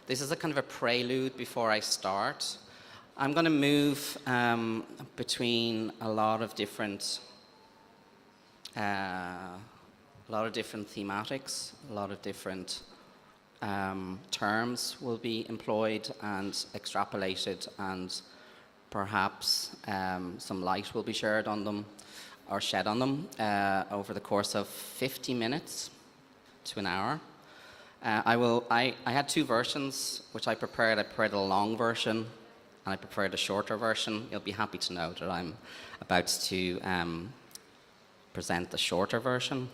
This is a kind of a prelude before I start. I'm going to move between a lot of different thematics, a lot of different terms will be employed and extrapolated, and perhaps some light will be shared on them or shed on them over the course of 50 minutes to an hour. I had two versions which I prepared. I prepared a long version and I prepared a shorter version. You'll be happy to know that I'm about to present the shorter version.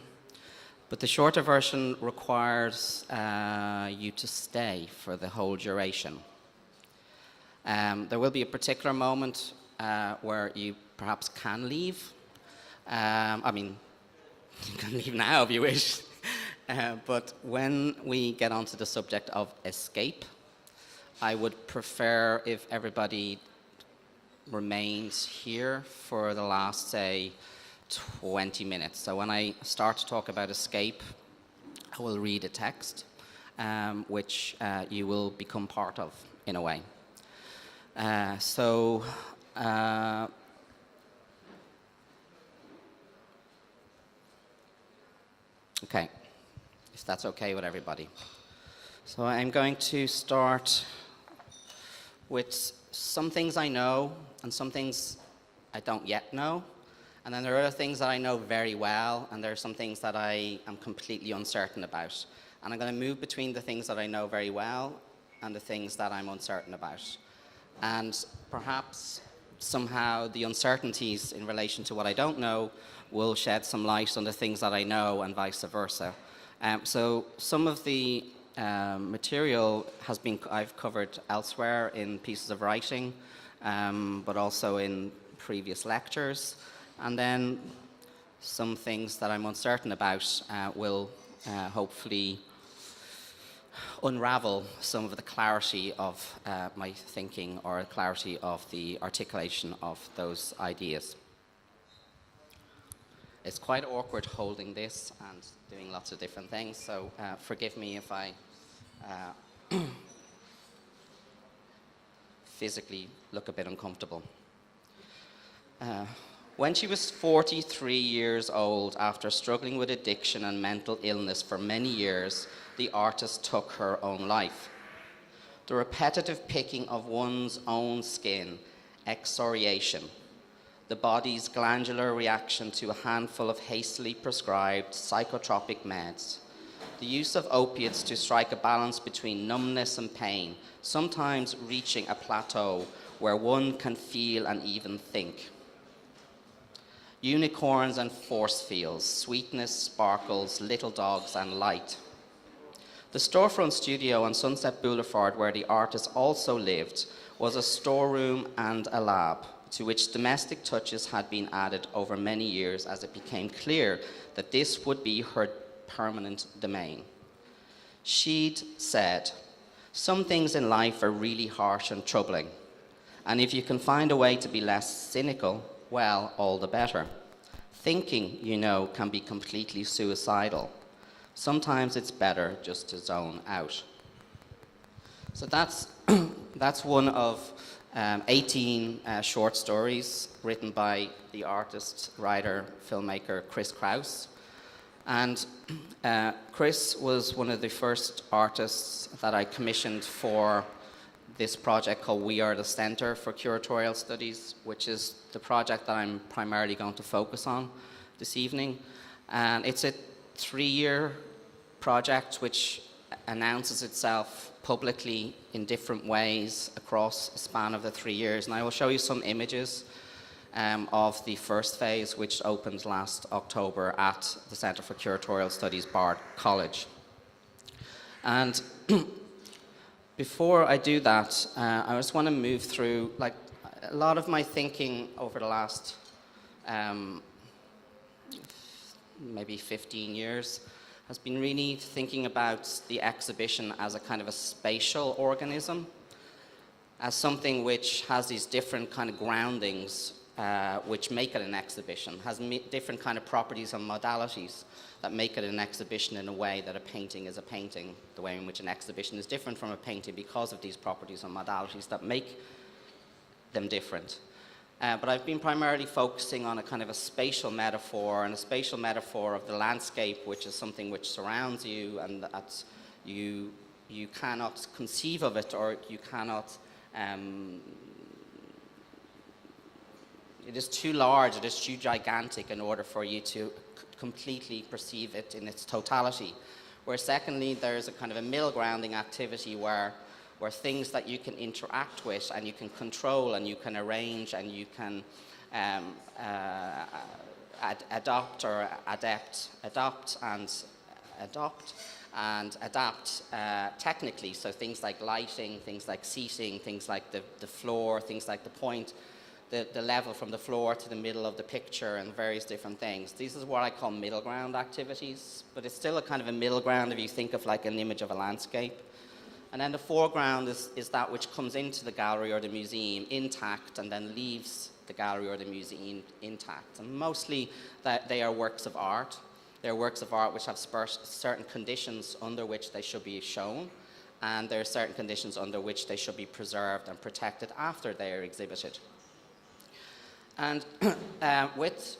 But the shorter version requires you to stay for the whole duration. There will be a particular moment where you perhaps can leave. I mean, you can leave now if you wish. But when we get onto the subject of escape, I would prefer if everybody remains here for the last, say, 20 minutes. So when I start to talk about escape, I will read a text which you will become part of in a way. Okay, if that's okay with everybody. So I'm going to start with some things I know and some things I don't yet know. And then there are other things that I know very well, and there are some things that I am completely uncertain about. And I'm going to move between the things that I know very well and the things that I'm uncertain about. And perhaps somehow the uncertainties in relation to what I don't know will shed some light on the things that I know and vice versa. So some of the material I've covered elsewhere in pieces of writing, but also in previous lectures. And then some things that I'm uncertain about will hopefully unravel some of the clarity of my thinking or clarity of the articulation of those ideas. It's quite awkward holding this and doing lots of different things, so forgive me if I physically look a bit uncomfortable. When she was 43 years old, after struggling with addiction and mental illness for many years, the artist took her own life. The repetitive picking of one's own skin, excoriation, the body's glandular reaction to a handful of hastily prescribed psychotropic meds, the use of opiates to strike a balance between numbness and pain, sometimes reaching a plateau where one can feel and even think. Unicorns and force fields, sweetness, sparkles, little dogs, and light. The storefront studio on Sunset Boulevard, where the artist also lived, was a storeroom and a lab, to which domestic touches had been added over many years as it became clear that this would be her permanent domain. She'd said, "Some things in life are really harsh and troubling, and if you can find a way to be less cynical, well, all the better. Thinking, you know, can be completely suicidal. Sometimes it's better just to zone out." So that's one of 18 short stories written by the artist, writer, filmmaker Chris Kraus. And Chris was one of the first artists that I commissioned for this project called We Are the Center for Curatorial Studies, which is the project that I'm primarily going to focus on this evening. And it's a 3-year project which announces itself publicly in different ways across a span of the 3 years. And I will show you some images of the first phase, which opened last October at the Center for Curatorial Studies, Bard College. And before I do that, I just want to move through, like, a lot of my thinking over the last maybe 15 years has been really thinking about the exhibition as a kind of a spatial organism, as something which has these different kind of groundings which make it an exhibition, has different kind of properties and modalities that make it an exhibition in a way that a painting is a painting, the way in which an exhibition is different from a painting because of these properties and modalities that make them different. But I've been primarily focusing on a kind of a spatial metaphor, and a spatial metaphor of the landscape, which is something which surrounds you, and that you cannot conceive of it, or you cannot, it is too large, it is too gigantic in order for you to completely perceive it in its totality. Where secondly, there's a kind of a middle grounding activity where things that you can interact with and you can control and you can arrange and you can adopt technically. So things like lighting, things like seating, things like the floor, things like the point, the level from the floor to the middle of the picture, and various different things. This is what I call middle ground activities, but it's still a kind of a middle ground if you think of like an image of a landscape. And then the foreground is that which comes into the gallery or the museum intact and then leaves the gallery or the museum intact. And mostly they are works of art. They're works of art which have certain conditions under which they should be shown, and there are certain conditions under which they should be preserved and protected after they are exhibited. And with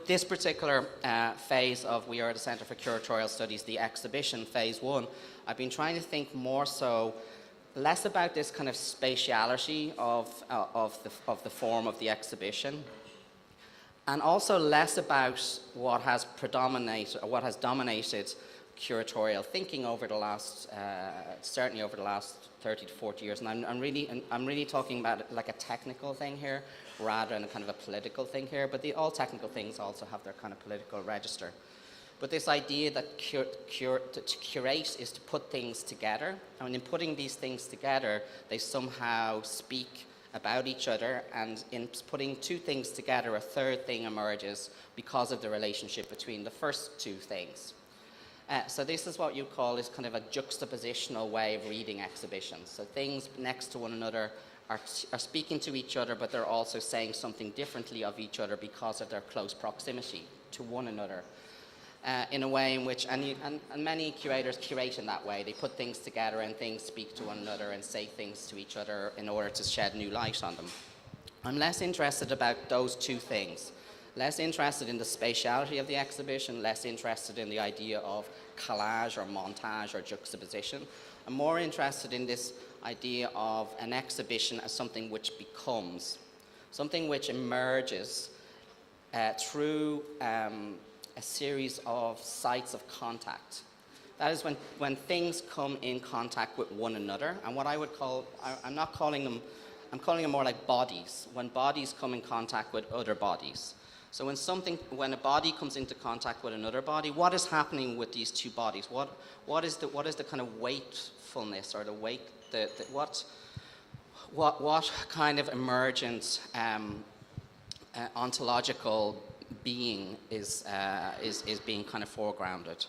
this particular phase of We Are the Centre for Curatorial Studies, the exhibition, phase one, I've been trying to think more so, less about this kind of spatiality of the form of the exhibition, and also less about what has predominated, or what has dominated curatorial thinking over the last, certainly over the last 30 to 40 years. And I'm really talking about it like a technical thing here, rather than a kind of a political thing here. But all technical things also have their kind of political register. But this idea that to curate is to put things together, and in putting these things together, they somehow speak about each other, and in putting two things together, a third thing emerges because of the relationship between the first two things. So this is what you call is kind of a juxtapositional way of reading exhibitions. So things next to one another are speaking to each other, but they're also saying something differently of each other because of their close proximity to one another. In a way in which, and many curators curate in that way. They put things together and things speak to one another and say things to each other in order to shed new light on them. I'm less interested about those two things. Less interested in the spatiality of the exhibition, less interested in the idea of collage or montage or juxtaposition. I'm more interested in this idea of an exhibition as something which becomes, something which emerges through a series of sites of contact. That is when things come in contact with one another, and what I would call, I'm calling them more like bodies, when bodies come in contact with other bodies. So when a body comes into contact with another body, what is happening with these two bodies? What is the kind of wakefulness, or the wake, what kind of emergent ontological being is being kind of foregrounded?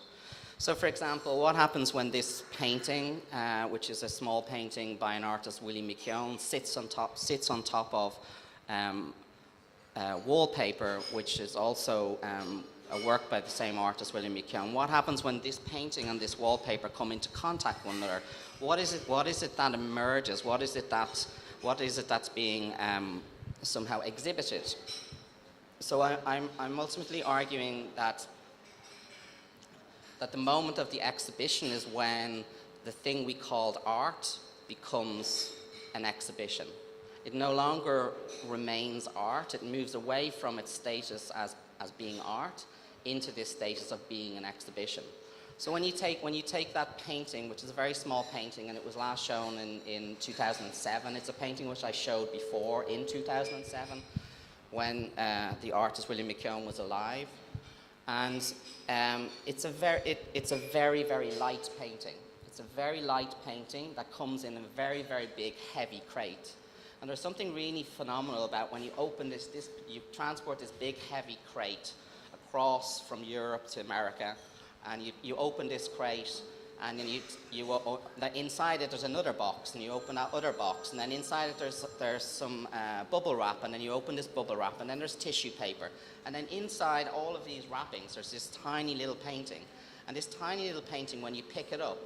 So, for example, what happens when this painting, which is a small painting by an artist, Willie McKeown, sits on top of wallpaper, which is also a work by the same artist, William McKeown. What happens when this painting and this wallpaper come into contact with one another? What is it that emerges? What is it that's being somehow exhibited? So I'm ultimately arguing that the moment of the exhibition is when the thing we called art becomes an exhibition. It no longer remains art. It moves away from its status as being art into this status of being an exhibition. So when you take that painting, which is a very small painting, and it was last shown in 2007. It's a painting which I showed before in 2007 when the artist William McKeown was alive. And it's a very, very light painting. It's a very light painting that comes in a very, very big, heavy crate. And there's something really phenomenal about when you open you transport this big, heavy crate across from Europe to America, and you open this crate, and then inside it there's another box, and you open that other box, and then inside it there's some bubble wrap, and then you open this bubble wrap, and then there's tissue paper, and then inside all of these wrappings there's this tiny little painting, and this tiny little painting, when you pick it up,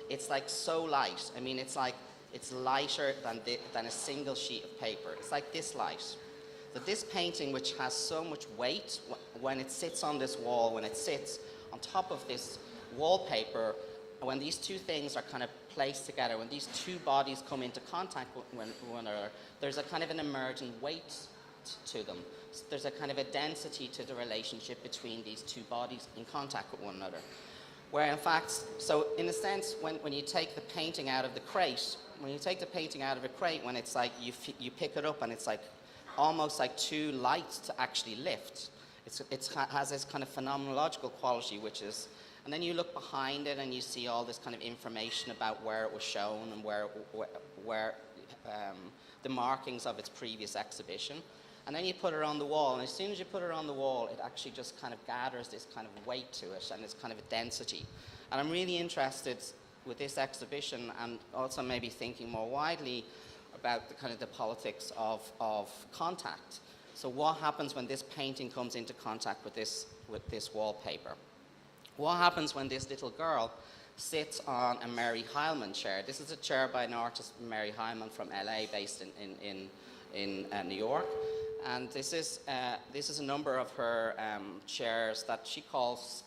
it's like so light. I mean, it's lighter than a single sheet of paper. It's like this light. So this painting, which has so much weight, when it sits on this wall, when it sits on top of this wallpaper, when these two things are kind of placed together, when these two bodies come into contact with one another, there's a kind of an emergent weight to them. So there's a kind of a density to the relationship between these two bodies in contact with one another. Where in fact, so in a sense, when you take the painting out of the crate, when it's like you pick it up and it's like almost like too light to actually lift. It has this kind of phenomenological quality, which is, and then you look behind it and you see all this kind of information about where it was shown and where the markings of its previous exhibition. And then you put it on the wall, and as soon as you put it on the wall, it actually just kind of gathers this kind of weight to it and this kind of a density. And I'm really interested with this exhibition, and also maybe thinking more widely about the kind of the politics of contact. So what happens when this painting comes into contact with this wallpaper? What happens when this little girl sits on a Mary Heilman chair? This is a chair by an artist, Mary Heilman, from LA, based in New York. And this is a number of her chairs that she calls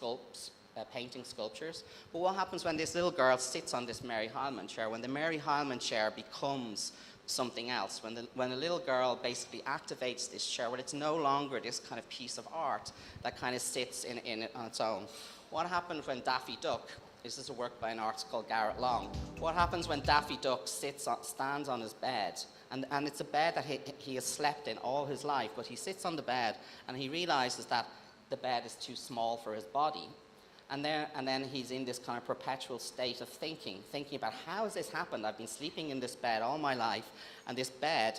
painting sculptures. But what happens when this little girl sits on this Mary Heilman chair? When the Mary Heilman chair becomes something else, when a little girl basically activates this chair, when it's no longer this kind of piece of art that kind of sits on its own. What happens when Daffy Duck, this is a work by an artist called Garrett Long, what happens when Daffy Duck stands on his bed, and it's a bed that he has slept in all his life, but he sits on the bed and he realizes that the bed is too small for his body. And then he's in this kind of perpetual state of thinking about how has this happened? I've been sleeping in this bed all my life, and this bed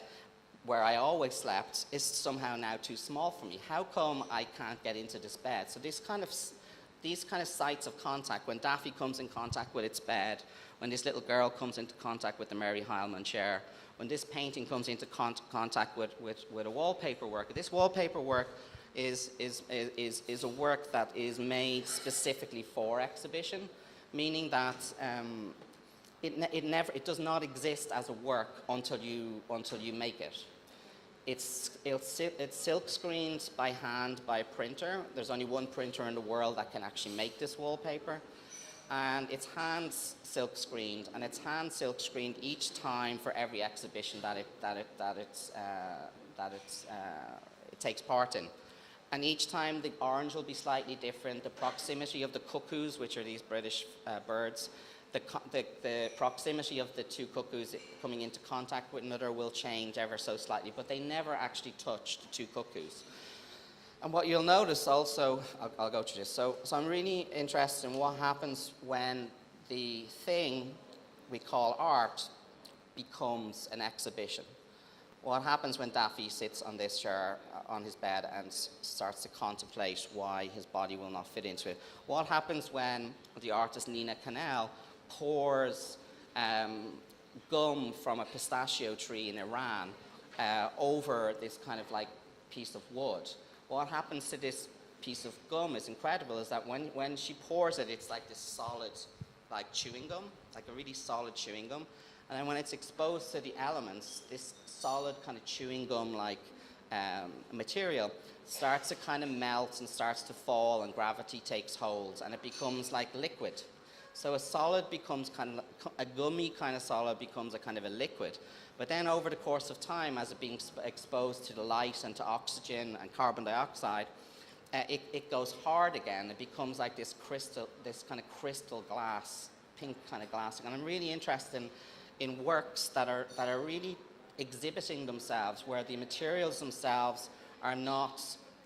where I always slept is somehow now too small for me. How come I can't get into this bed? So these kind of sites of contact, when Daffy comes in contact with its bed, when this little girl comes into contact with the Mary Heilman chair, when this painting comes into contact with a wallpaper work, this wallpaper work is a work that is made specifically for exhibition, meaning that it does not exist as a work until you make it. It's silk screened by hand by a printer. There's only one printer in the world that can actually make this wallpaper, and it's hand silk screened, and it's hand silk screened each time for every exhibition that it takes part in. And each time the orange will be slightly different. The proximity of the cuckoos, which are these British birds, the proximity of the two cuckoos coming into contact with another will change ever so slightly, but they never actually touch the two cuckoos. And what you'll notice also, I'll go to this. So I'm really interested in what happens when the thing we call art becomes an exhibition. What happens when Daffy sits on this chair on his bed and starts to contemplate why his body will not fit into it? What happens when the artist Nina Kanel pours gum from a pistachio tree in Iran over this kind of like piece of wood? What happens to this piece of gum is incredible, is that when she pours it, it's like this solid, like chewing gum, like a really solid chewing gum. And then when it's exposed to the elements, this solid kind of chewing gum-like material starts to kind of melt and starts to fall, and gravity takes hold, and it becomes like liquid. So a solid becomes kind of, a gummy kind of solid becomes a kind of a liquid. But then over the course of time, as it being exposed to the light and to oxygen and carbon dioxide, it goes hard again. It becomes like this crystal, this kind of crystal glass, pink kind of glass. And I'm really interested in works that are really exhibiting themselves, where the materials themselves are not,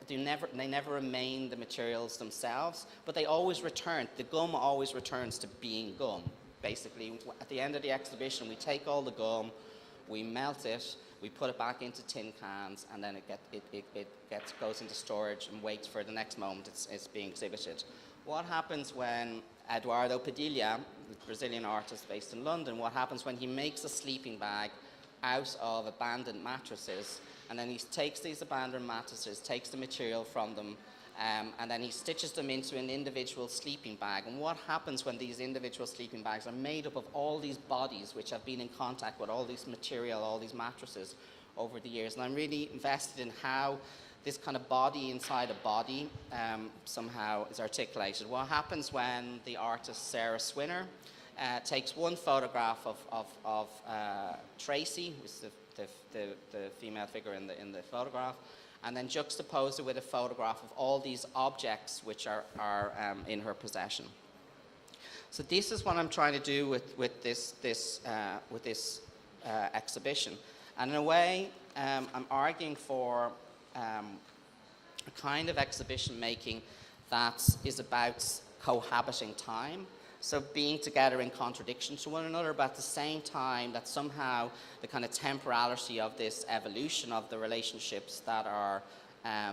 they never remain the materials themselves, but they always return. The gum always returns to being gum. Basically, at the end of the exhibition, we take all the gum, we melt it, we put it back into tin cans, and then it goes into storage and waits for the next moment it's being exhibited. What happens when Eduardo Padilha, a Brazilian artist based in London, what happens when he makes a sleeping bag out of abandoned mattresses, and then he takes these abandoned mattresses, takes the material from them, and then he stitches them into an individual sleeping bag. And what happens when these individual sleeping bags are made up of all these bodies which have been in contact with all this material, all these mattresses over the years. And I'm really invested in how this kind of body inside a body somehow is articulated. What happens when the artist Sarah Swinner takes one photograph of Tracy, who's the female figure in the photograph, and then juxtaposed it with a photograph of all these objects which are in her possession. So this is what I'm trying to do with this exhibition. And in a way, I'm arguing for a kind of exhibition making that is about cohabiting time. So being together in contradiction to one another, but at the same time that somehow the kind of temporality of this evolution of the relationships that are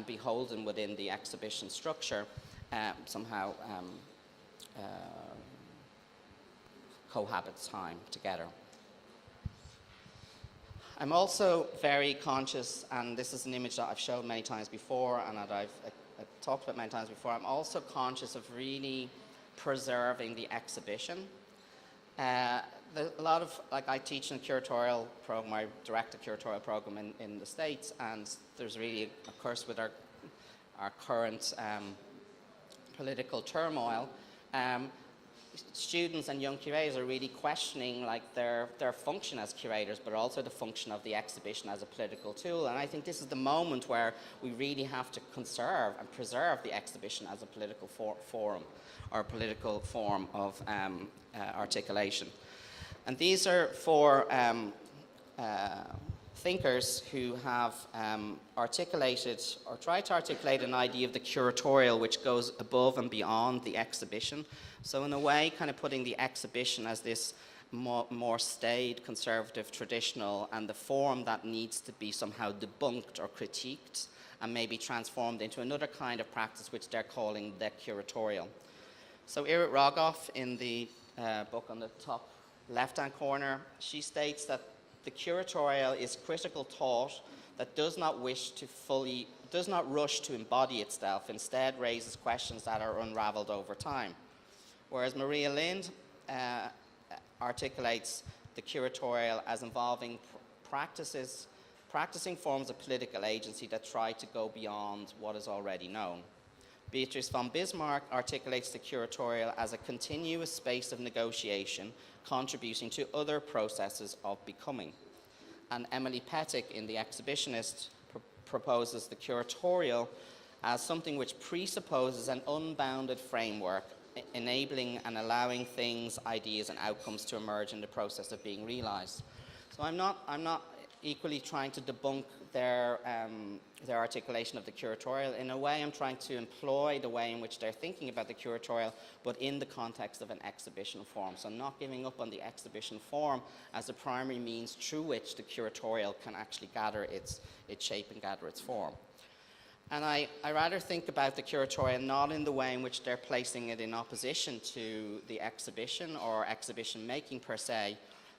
beholden within the exhibition structure somehow cohabits time together. I'm also very conscious, and this is an image that I've shown many times before and that I've talked about many times before, I'm also conscious of really preserving the exhibition. A lot of, like, I teach in a curatorial program, I direct a curatorial program in the States, and there's really a curse with our current political turmoil. Students and young curators are really questioning like their function as curators, but also the function of the exhibition as a political tool. And I think this is the moment where we really have to conserve and preserve the exhibition as a political forum or political form of articulation. And these are for thinkers who have articulated or tried to articulate an idea of the curatorial which goes above and beyond the exhibition. So in a way, kind of putting the exhibition as this more staid, conservative, traditional, and the form that needs to be somehow debunked or critiqued and maybe transformed into another kind of practice which they're calling the curatorial. So Irit Rogoff, in the book on the top left-hand corner, she states that the curatorial is critical thought that does not rush to embody itself, instead raises questions that are unraveled over time. Whereas Maria Lind articulates the curatorial as involving practicing forms of political agency that try to go beyond what is already known. Beatrice von Bismarck articulates the curatorial as a continuous space of negotiation, contributing to other processes of becoming. And Emily Pettick, in The Exhibitionist, proposes the curatorial as something which presupposes an unbounded framework, enabling and allowing things, ideas, and outcomes to emerge in the process of being realized. So I'm not equally trying to debunk their articulation of the curatorial. In a way, I'm trying to employ the way in which they're thinking about the curatorial, but in the context of an exhibition form. So not giving up on the exhibition form as the primary means through which the curatorial can actually gather its shape and gather its form. And I rather think about the curatorial not in the way in which they're placing it in opposition to the exhibition or exhibition making per se,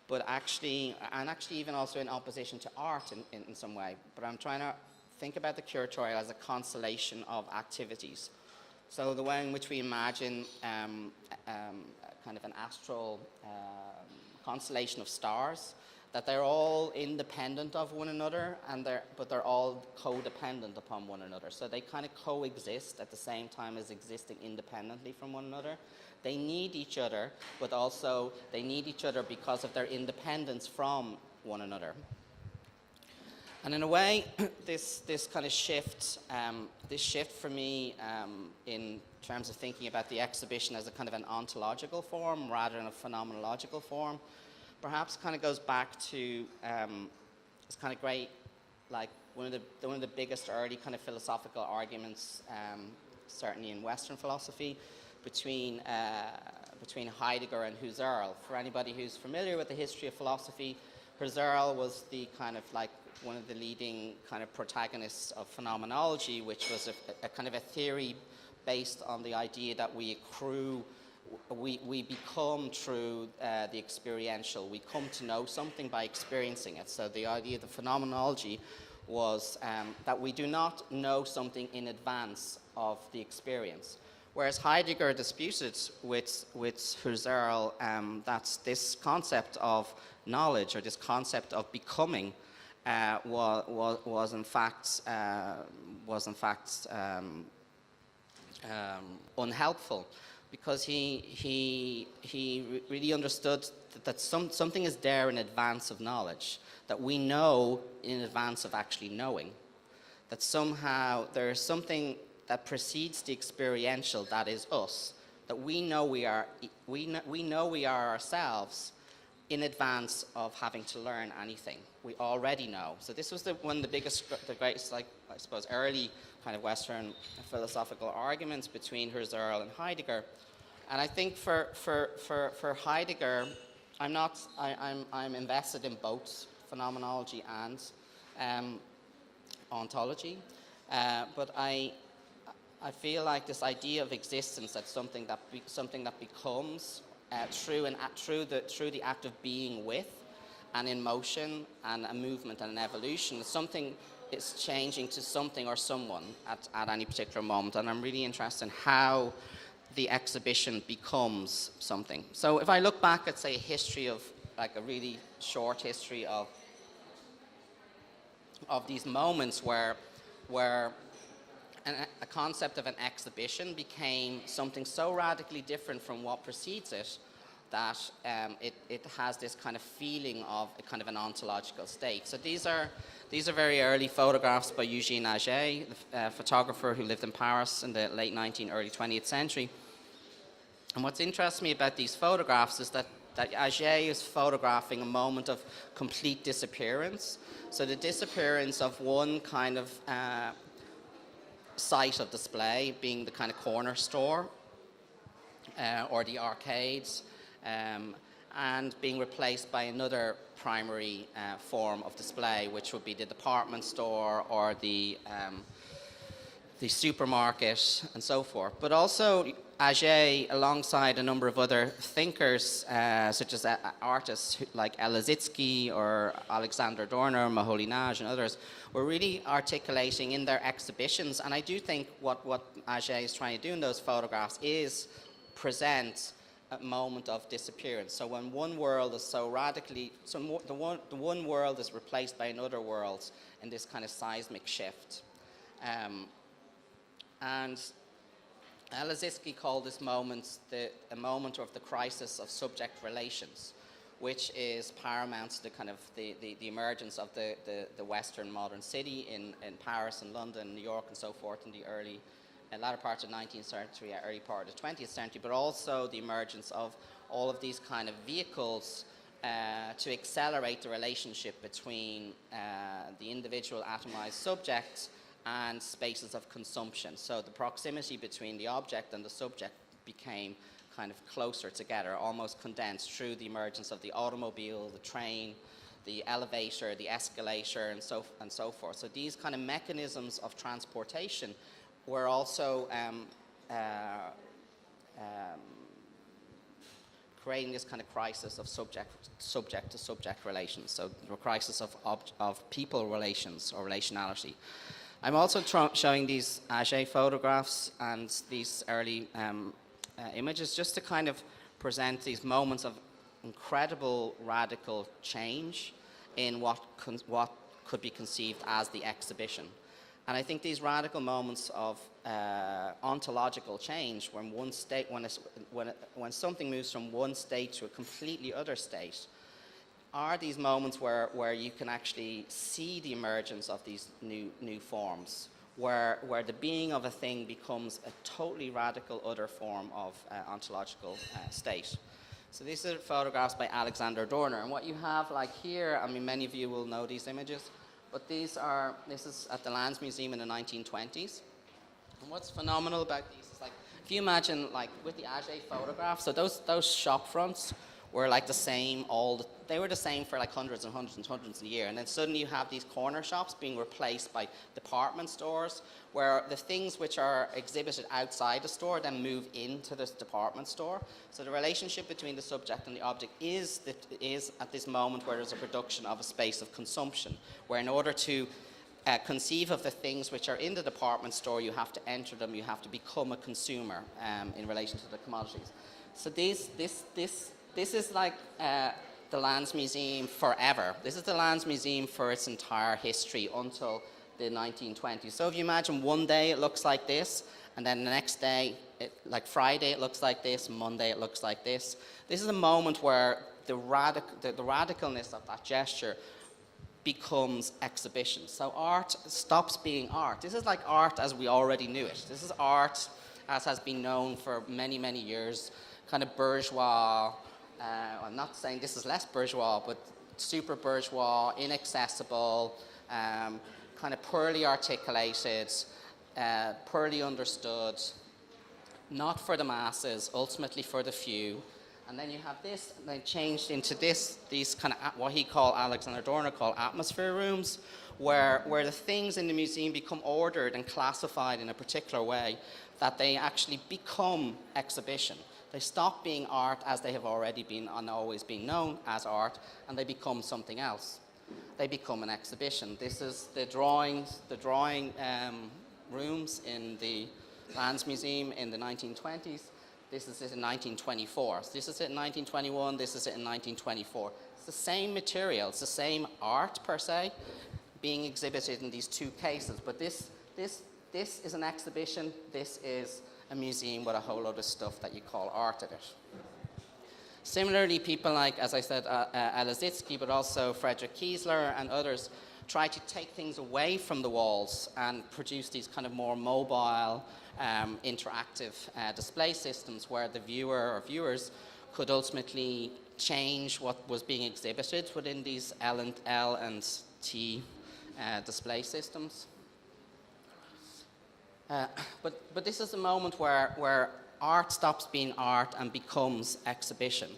but actually even also in opposition to art in some way. But I'm trying to think about the curatorial as a constellation of activities. So the way in which we imagine kind of an astral constellation of stars, that they're all independent of one another, but they're all codependent upon one another. So they kind of coexist at the same time as existing independently from one another. They need each other, but also they need each other because of their independence from one another. And in a way, this kind of shift, this shift for me in terms of thinking about the exhibition as a kind of an ontological form rather than a phenomenological form, perhaps kind of goes back to this kind of great, like one of the biggest early kind of philosophical arguments, certainly in Western philosophy, between Heidegger and Husserl. For anybody who's familiar with the history of philosophy, Husserl was the kind of like one of the leading kind of protagonists of phenomenology, which was a kind of a theory based on the idea that we accrue we become through the experiential. We come to know something by experiencing it. So the idea, the phenomenology, was that we do not know something in advance of the experience. Whereas Heidegger disputed with Husserl that this concept of knowledge, or this concept of becoming, was in fact unhelpful, because he really understood that something is there in advance of knowledge, that we know in advance of actually knowing, that somehow there is something that precedes the experiential, that is us, that we know we are ourselves in advance of having to learn anything. We already know. So this was one of the greatest, like, I suppose, early kind of Western philosophical arguments between Husserl and Heidegger. And I think for Heidegger, I'm invested in both phenomenology and ontology, but I feel like this idea of existence, that's something that becomes through the act of being with, and in motion, and a movement and an evolution. Something is changing to something or someone at any particular moment, and I'm really interested in how the exhibition becomes something. So if I look back at, say, a history of, like, a really short history of these moments where a concept of an exhibition became something so radically different from what precedes it, that it has this kind of feeling of a kind of an ontological state. So these are very early photographs by Eugène Auger, the photographer who lived in Paris in the late 19th, early 20th century. And what's interesting me about these photographs is that Auger is photographing a moment of complete disappearance. So the disappearance of one kind of site of display, being the kind of corner store or the arcades, and being replaced by another primary form of display, which would be the department store or the supermarket and so forth. But also Auger, alongside a number of other thinkers, such as artists like Lissitzky or Alexander Dorner, Moholy-Nagy and others, were really articulating in their exhibitions. And I do think what Auger is trying to do in those photographs is present a moment of disappearance. So when one world is so radically, the one world is replaced by another world in this kind of seismic shift. And Lissitzky called this moment a moment of the crisis of subject relations, which is paramount to the kind of the emergence of the Western modern city in Paris and London, New York and so forth in the early latter part of the 19th century, early part of the 20th century, but also the emergence of all of these kind of vehicles to accelerate the relationship between the individual atomized subjects and spaces of consumption. So the proximity between the object and the subject became kind of closer together, almost condensed through the emergence of the automobile, the train, the elevator, the escalator, and so forth. So these kind of mechanisms of transportation were also creating this kind of crisis of subject to subject relations. So the crisis of people relations or relationality. I'm also showing these Auger photographs and these early images just to kind of present these moments of incredible radical change in what could be conceived as the exhibition. And I think these radical moments of ontological change, when something moves from one state to a completely other state, are these moments where you can actually see the emergence of these new forms, where the being of a thing becomes a totally radical other form of ontological state. So these are photographs by Alexander Dorner, and what you have like here, I mean, many of you will know these images, but this is at the Lands Museum in the 1920s. And what's phenomenal about these is, like, if you imagine, like, with the Auger photographs, so those shop fronts were like the same they were the same for like hundreds and hundreds and hundreds of years. And then suddenly you have these corner shops being replaced by department stores, where the things which are exhibited outside the store then move into this department store. So the relationship between the subject and the object is at this moment where there's a production of a space of consumption, where in order to conceive of the things which are in the department store, you have to enter them, you have to become a consumer in relation to the commodities. So this is like the Lands Museum forever. This is the Lands Museum for its entire history until the 1920s. So if you imagine one day it looks like this, and then the next day, like Friday it looks like this, Monday it looks like this. This is a moment where the radicalness of that gesture becomes exhibition. So art stops being art. This is like art as we already knew it. This is art as has been known for many, many years, kind of bourgeois. I'm not saying this is less bourgeois, but super bourgeois, inaccessible, kind of poorly articulated, poorly understood, not for the masses, ultimately for the few. And then you have this, and then changed into these kind of what Alexander Dorner called atmosphere rooms, where the things in the museum become ordered and classified in a particular way that they actually become exhibition. They stop being art as they have already been and always been known as art, and they become something else. They become an exhibition. This is the drawing rooms in the Lands Museum in the 1920s. This is it in 1924. So this is it in 1921. This is it in 1924. It's the same material. It's the same art per se being exhibited in these two cases. But this is an exhibition. This is a museum with a whole lot of stuff that you call art in it. Similarly, people like, as I said, Alazitsky, but also Frederick Kiesler and others try to take things away from the walls and produce these kind of more mobile, interactive display systems where the viewer or viewers could ultimately change what was being exhibited within these L and T display systems. But this is a moment where art stops being art and becomes exhibition,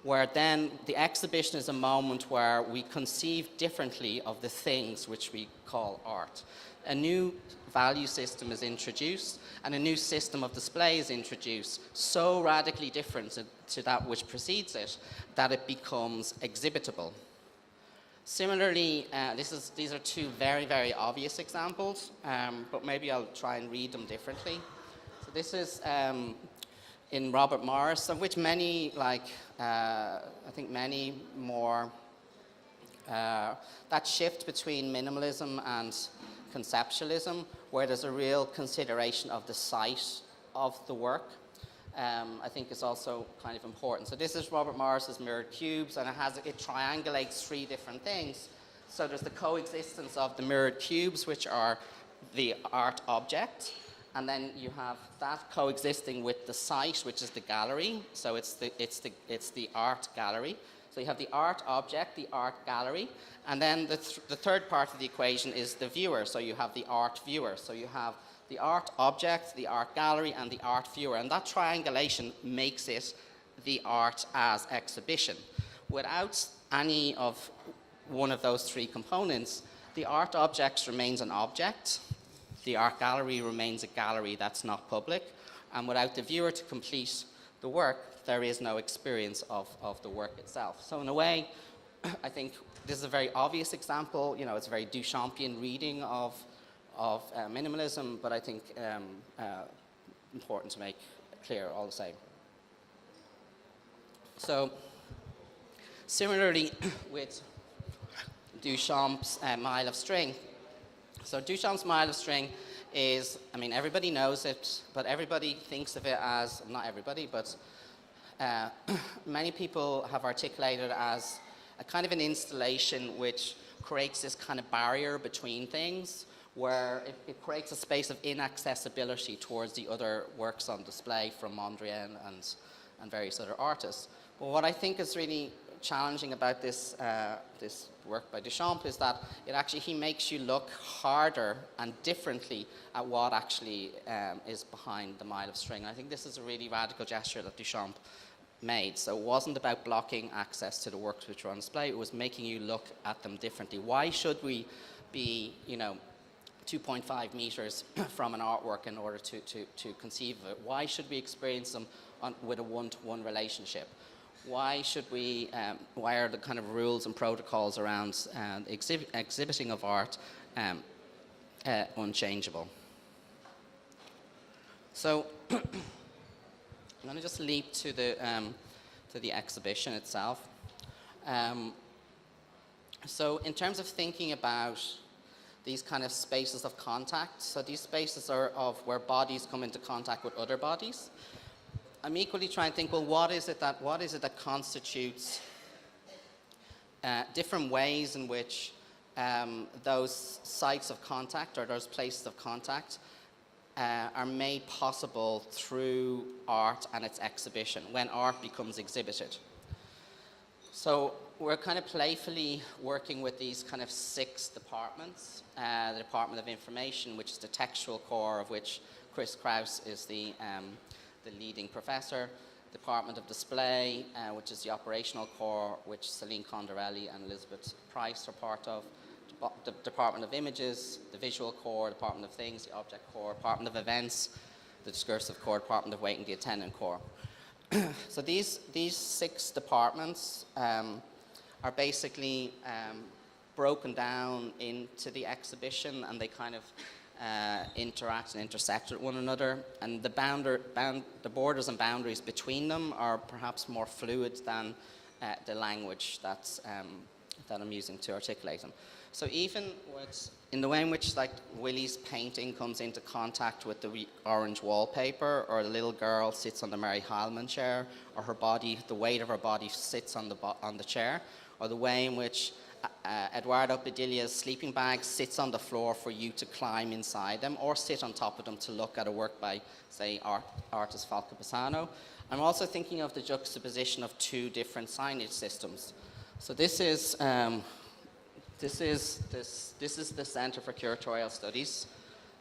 where then the exhibition is a moment where we conceive differently of the things which we call art. A new value system is introduced and a new system of display is introduced, so radically different to that which precedes it that it becomes exhibitable. Similarly, these are two very, very obvious examples, but maybe I'll try and read them differently. So this is in Robert Morris, of which many, I think many more, that shift between minimalism and conceptualism, where there's a real consideration of the site of the work, I think is also kind of important. So this is Robert Morris's mirrored cubes, and it triangulates three different things. So there's the coexistence of the mirrored cubes, which are the art object, and then you have that coexisting with the site, which is the gallery. So it's the art gallery. So you have the art object, the art gallery, and then the third part of the equation is the viewer. So you have the art viewer. So you have the art object, the art gallery, and the art viewer. And that triangulation makes it the art as exhibition. Without any of one of those three components, the art object remains an object, the art gallery remains a gallery that's not public, and without the viewer to complete the work, there is no experience of the work itself. So in a way, I think this is a very obvious example. You know, it's a very Duchampian reading of minimalism, but I think important to make clear all the same. So similarly with Duchamp's Mile of String. So Duchamp's Mile of String is, I mean, everybody knows it, but everybody thinks of it as, not everybody, but many people have articulated as a kind of an installation which creates this kind of barrier between things, where it creates a space of inaccessibility towards the other works on display from Mondrian and various other artists. But what I think is really challenging about this work by Duchamp is that he makes you look harder and differently at what actually is behind the Mile of String. I think this is a really radical gesture that Duchamp made. So it wasn't about blocking access to the works which were on display, it was making you look at them differently. Why should we be, 2.5 meters from an artwork in order to conceive of it? Why should we experience them with a one-to-one relationship? Why should we, why are the kind of rules and protocols around exhibiting of art unchangeable? So I'm going to just leap to the exhibition itself. So in terms of thinking about these kind of spaces of contact, so these spaces are of where bodies come into contact with other bodies. I'm equally trying to think, well, what is it that constitutes different ways in which those sites of contact or those places of contact are made possible through art and its exhibition, when art becomes exhibited. So we're kind of playfully working with these kind of 6 departments. The Department of Information, which is the textual core, of which Chris Kraus is the leading professor. Department of Display, which is the operational core, which Celine Condorelli and Elizabeth Price are part of. The Department of Images, the visual core, Department of Things, the object core, Department of Events, the discursive core, Department of Waiting, the attendant core. So these 6 departments are basically broken down into the exhibition, and they kind of interact and intersect with one another, and the borders and boundaries between them are perhaps more fluid than the language that I'm using to articulate them. So even in the way in which like Willie's painting comes into contact with the orange wallpaper, or the little girl sits on the Mary Heilman chair, or her body, the weight of her body sits on the chair, or the way in which Eduardo Padilla's sleeping bag sits on the floor for you to climb inside them, or sit on top of them to look at a work by, say, artist Falco Caruso. I'm also thinking of the juxtaposition of 2 different signage systems. So this is the Center for Curatorial Studies,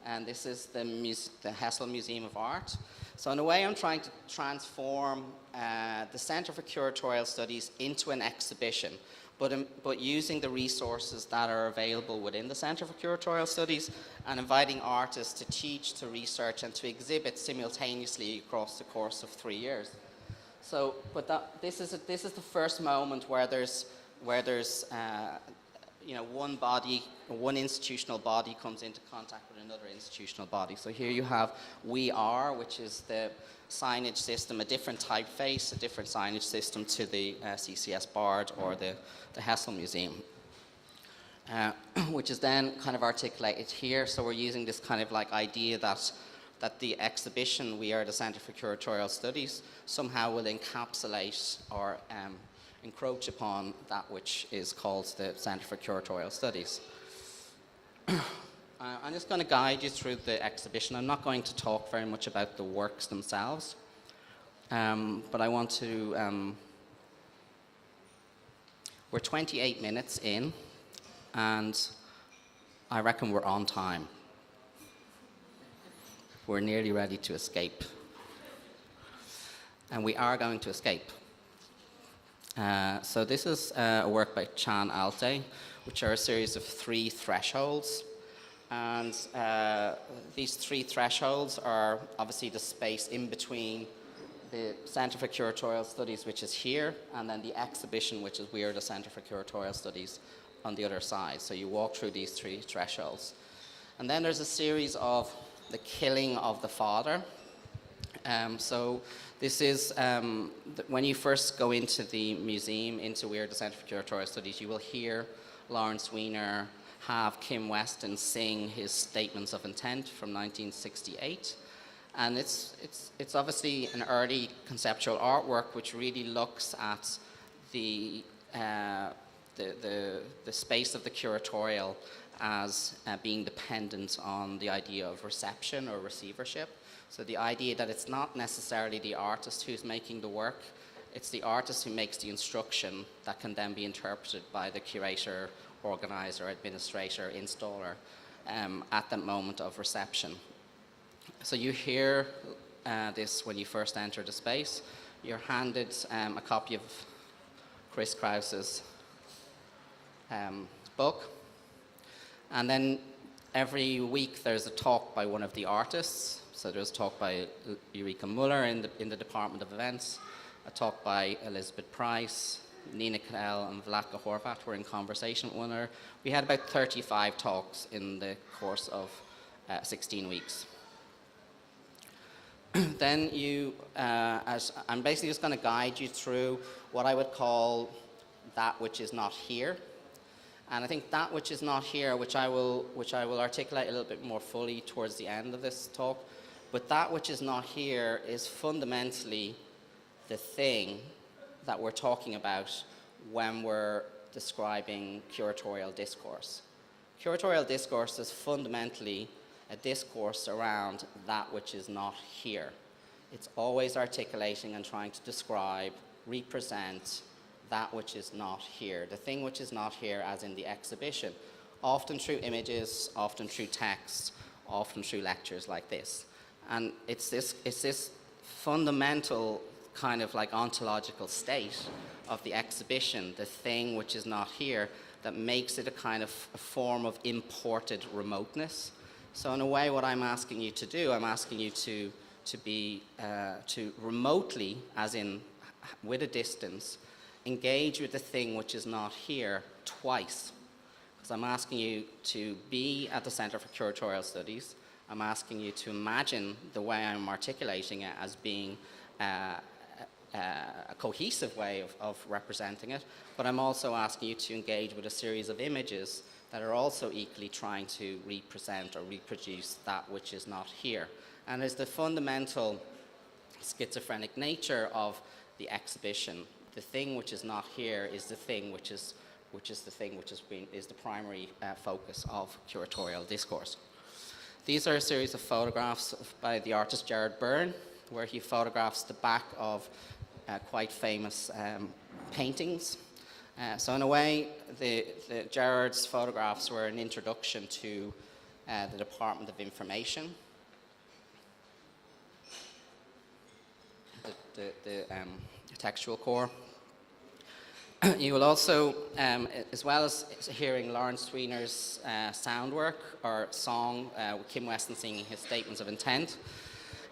and this is the Hessel Museum of Art. So in a way, I'm trying to transform the Center for Curatorial Studies into an exhibition, but using the resources that are available within the Center for Curatorial Studies, and inviting artists to teach, to research, and to exhibit simultaneously across the course of 3 years. So, this is the first moment where there's one body, one institutional body comes into contact with another institutional body. So here you have We Are, which is the signage system, a different typeface, a different signage system to the CCS Bard or the Hessel Museum, which is then kind of articulated here. So we're using this kind of like idea that the exhibition, We Are the Center for Curatorial Studies, somehow will encapsulate or encroach upon that which is called the Center for Curatorial Studies. I'm just going to guide you through the exhibition. I'm not going to talk very much about the works themselves, but I want to... we're 28 minutes in, and I reckon we're on time. We're nearly ready to escape. And we are going to escape. So this is a work by Chan Alte, which are a series of 3 thresholds. And these 3 thresholds are obviously the space in between the Center for Curatorial Studies, which is here, and then the exhibition, which is We Are the Center for Curatorial Studies, on the other side. So you walk through these 3 thresholds. And then there's a series of the killing of the father. So this is, when you first go into the museum, into We Are the Center for Curatorial Studies, you will hear Lawrence Weiner have Kim Weston sing his Statements of Intent from 1968. And it's obviously an early conceptual artwork which really looks at the space of the curatorial as being dependent on the idea of reception or receivership. So the idea that it's not necessarily the artist who's making the work, it's the artist who makes the instruction that can then be interpreted by the curator, organizer, administrator, installer at the moment of reception. So you hear this when you first enter the space. you're handed a copy of Chris Krause's book. And then every week there's a talk by one of the artists. So there's a talk by Eureka Muller in the Department of Events, a talk by Elizabeth Price, Nina Cadell and Blasco Horvath were in conversation with one another. We had about 35 talks in the course of 16 weeks. Then I'm basically just going to guide you through what I would call that which is not here. And I think that which is not here, which I will articulate a little bit more fully towards the end of this talk, but that which is not here is fundamentally the thing that we're talking about when we're describing curatorial discourse. Curatorial discourse is fundamentally a discourse around that which is not here. It's always articulating and trying to describe, represent that which is not here, the thing which is not here as in the exhibition, often through images, often through text, often through lectures like this. And it's this fundamental kind of like ontological state of the exhibition, the thing which is not here, that makes it a kind of a form of imported remoteness. So in a way, what I'm asking you to do, I'm asking you to remotely, as in with a distance, engage with the thing which is not here twice. Because I'm asking you to be at the Center for Curatorial Studies. I'm asking you to imagine the way I'm articulating it as being a cohesive way of representing it, but I'm also asking you to engage with a series of images that are also equally trying to represent or reproduce that which is not here. And there's the fundamental schizophrenic nature of the exhibition. The thing which is not here is the thing which is the primary focus of curatorial discourse. These are a series of photographs by the artist Gerard Byrne, where he photographs the back of quite famous paintings. So in a way, the Gerard's photographs were an introduction to the Department of Information. The textual core. You will also, as well as hearing Lawrence Sweener's sound work or song, with Kim Weston singing his statements of intent,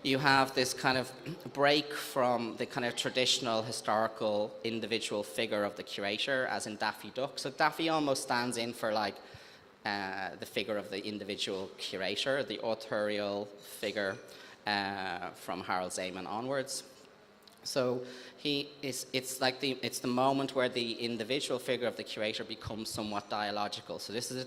you have this kind of break from the kind of traditional historical individual figure of the curator, as in Daffy Duck. So Daffy almost stands in for like the figure of the individual curator, the authorial figure from Harold Zeman onwards. So it's the moment where the individual figure of the curator becomes somewhat dialogical. So this is a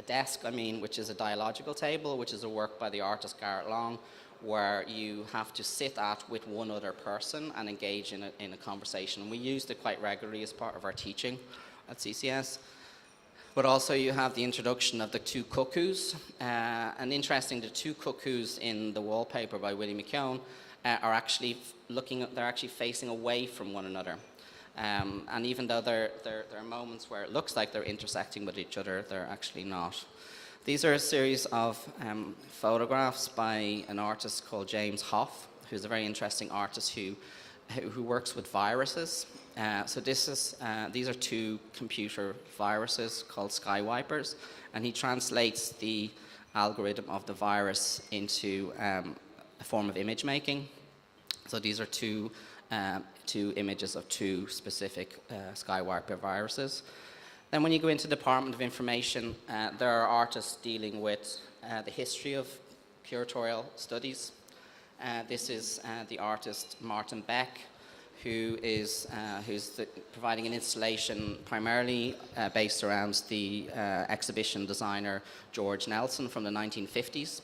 desk, which is a dialogical table, which is a work by the artist Garrett Long, where you have to sit at with one other person and engage in a conversation. And we used it quite regularly as part of our teaching at CCS. But also you have the introduction of the two cuckoos. And interesting, the two cuckoos in the wallpaper by Willie McKeown are actually they're actually facing away from one another. And even though there are moments where it looks like they're intersecting with each other, they're actually not. These are a series of photographs by an artist called James Hoff, who's a very interesting artist who works with viruses. So these are two computer viruses called Skywipers, and he translates the algorithm of the virus into a form of image making. So these are two images of two specific Skywiper viruses. Then when you go into the Department of Information, there are artists dealing with the history of curatorial studies. This is the artist Martin Beck, who's providing an installation primarily based around the exhibition designer George Nelson from the 1950s.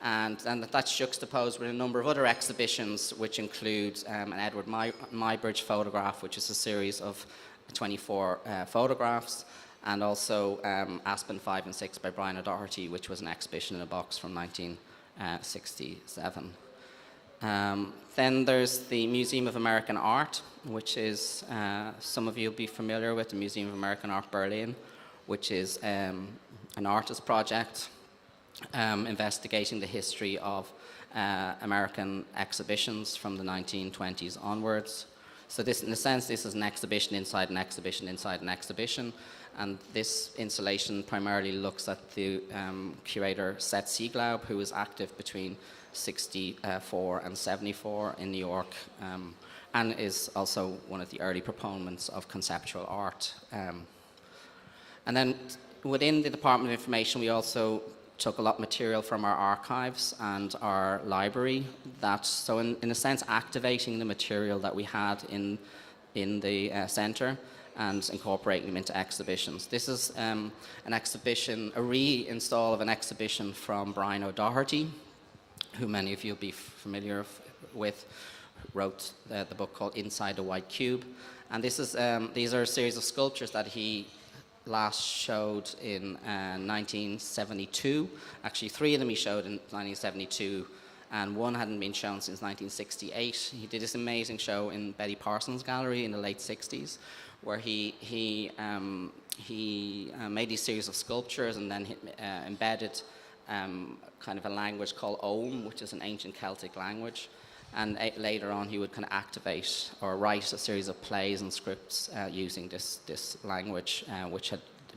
And that's juxtaposed with a number of other exhibitions, which include an Edward Muybridge photograph, which is a series of 24 photographs, and also Aspen 5 and 6 by Brian O'Doherty, which was an exhibition in a box from 1967. Then there's the Museum of American Art, which is, some of you will be familiar with, the Museum of American Art Berlin, which is an artist project investigating the history of American exhibitions from the 1920s onwards. So this, in a sense, this is an exhibition inside an exhibition inside an exhibition. And this installation primarily looks at the curator Seth Sieglaub, who was active between 64 and 74 in New York, and is also one of the early proponents of conceptual art. And then within the Department of Information, we also took a lot of material from our archives and our library. So in a sense, activating the material that we had in the centre and incorporating them into exhibitions. This is an exhibition, a reinstall of an exhibition from Brian O'Doherty, who many of you will be familiar with, wrote the book called Inside the White Cube. And this is, these are a series of sculptures that he last showed in 1972. Actually, 3 of them he showed in 1972, and 1 hadn't been shown since 1968. He did this amazing show in Betty Parsons' gallery in the late 60s, where he made these series of sculptures and then embedded kind of a language called Ogham, which is an ancient Celtic language. And later on, he would kind of activate or write a series of plays and scripts using this language, which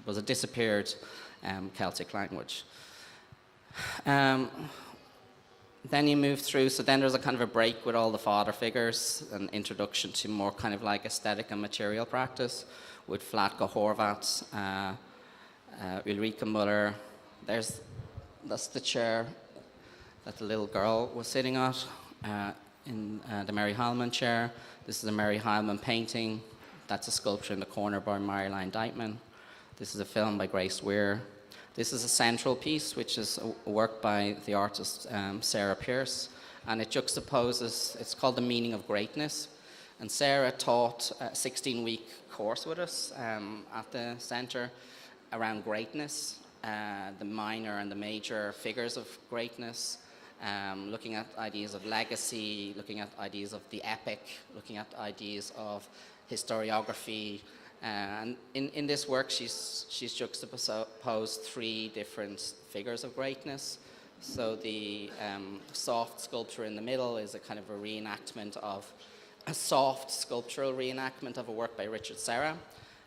was a disappeared Celtic language. Then you move through, so then there's a kind of a break with all the father figures, an introduction to more kind of like aesthetic and material practice with Flatko Horvath, Eureka Muller. That's the chair that the little girl was sitting at. In the Mary Harmon chair. This is a Mary Harmon painting. That's a sculpture in the corner by Marilyn Deitman. This is a film by Grace Weir. This is a central piece, which is a work by the artist Sarah Pearce, and it juxtaposes, it's called The Meaning of Greatness. And Sarah taught a 16-week course with us at the centre around greatness, the minor and the major figures of greatness, looking at ideas of legacy, looking at ideas of the epic, looking at ideas of historiography. And in this work, she's juxtaposed 3 different figures of greatness. So the soft sculpture in the middle is a kind of a reenactment of, a soft sculptural reenactment of a work by Richard Serra.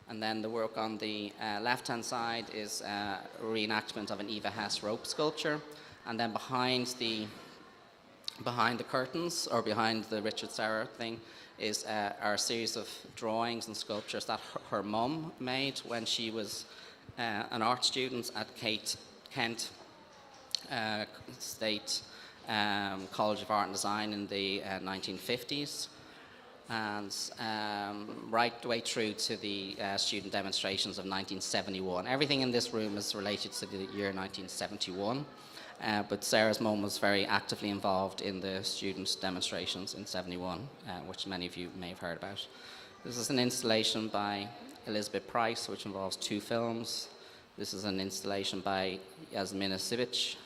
And then the work on the left-hand side is a reenactment of an Eva Hess rope sculpture. And then behind the curtains, or behind the Richard Serra thing, is our series of drawings and sculptures that her mum made when she was an art student at Kent State College of Art and Design in the 1950s. And right the way through to the student demonstrations of 1971. Everything in this room is related to the year 1971. But Sarah's mum was very actively involved in the student demonstrations in 71, which many of you may have heard about. This is an installation by Elizabeth Price, which involves 2 films. This is an installation by Yasmina Sibitz.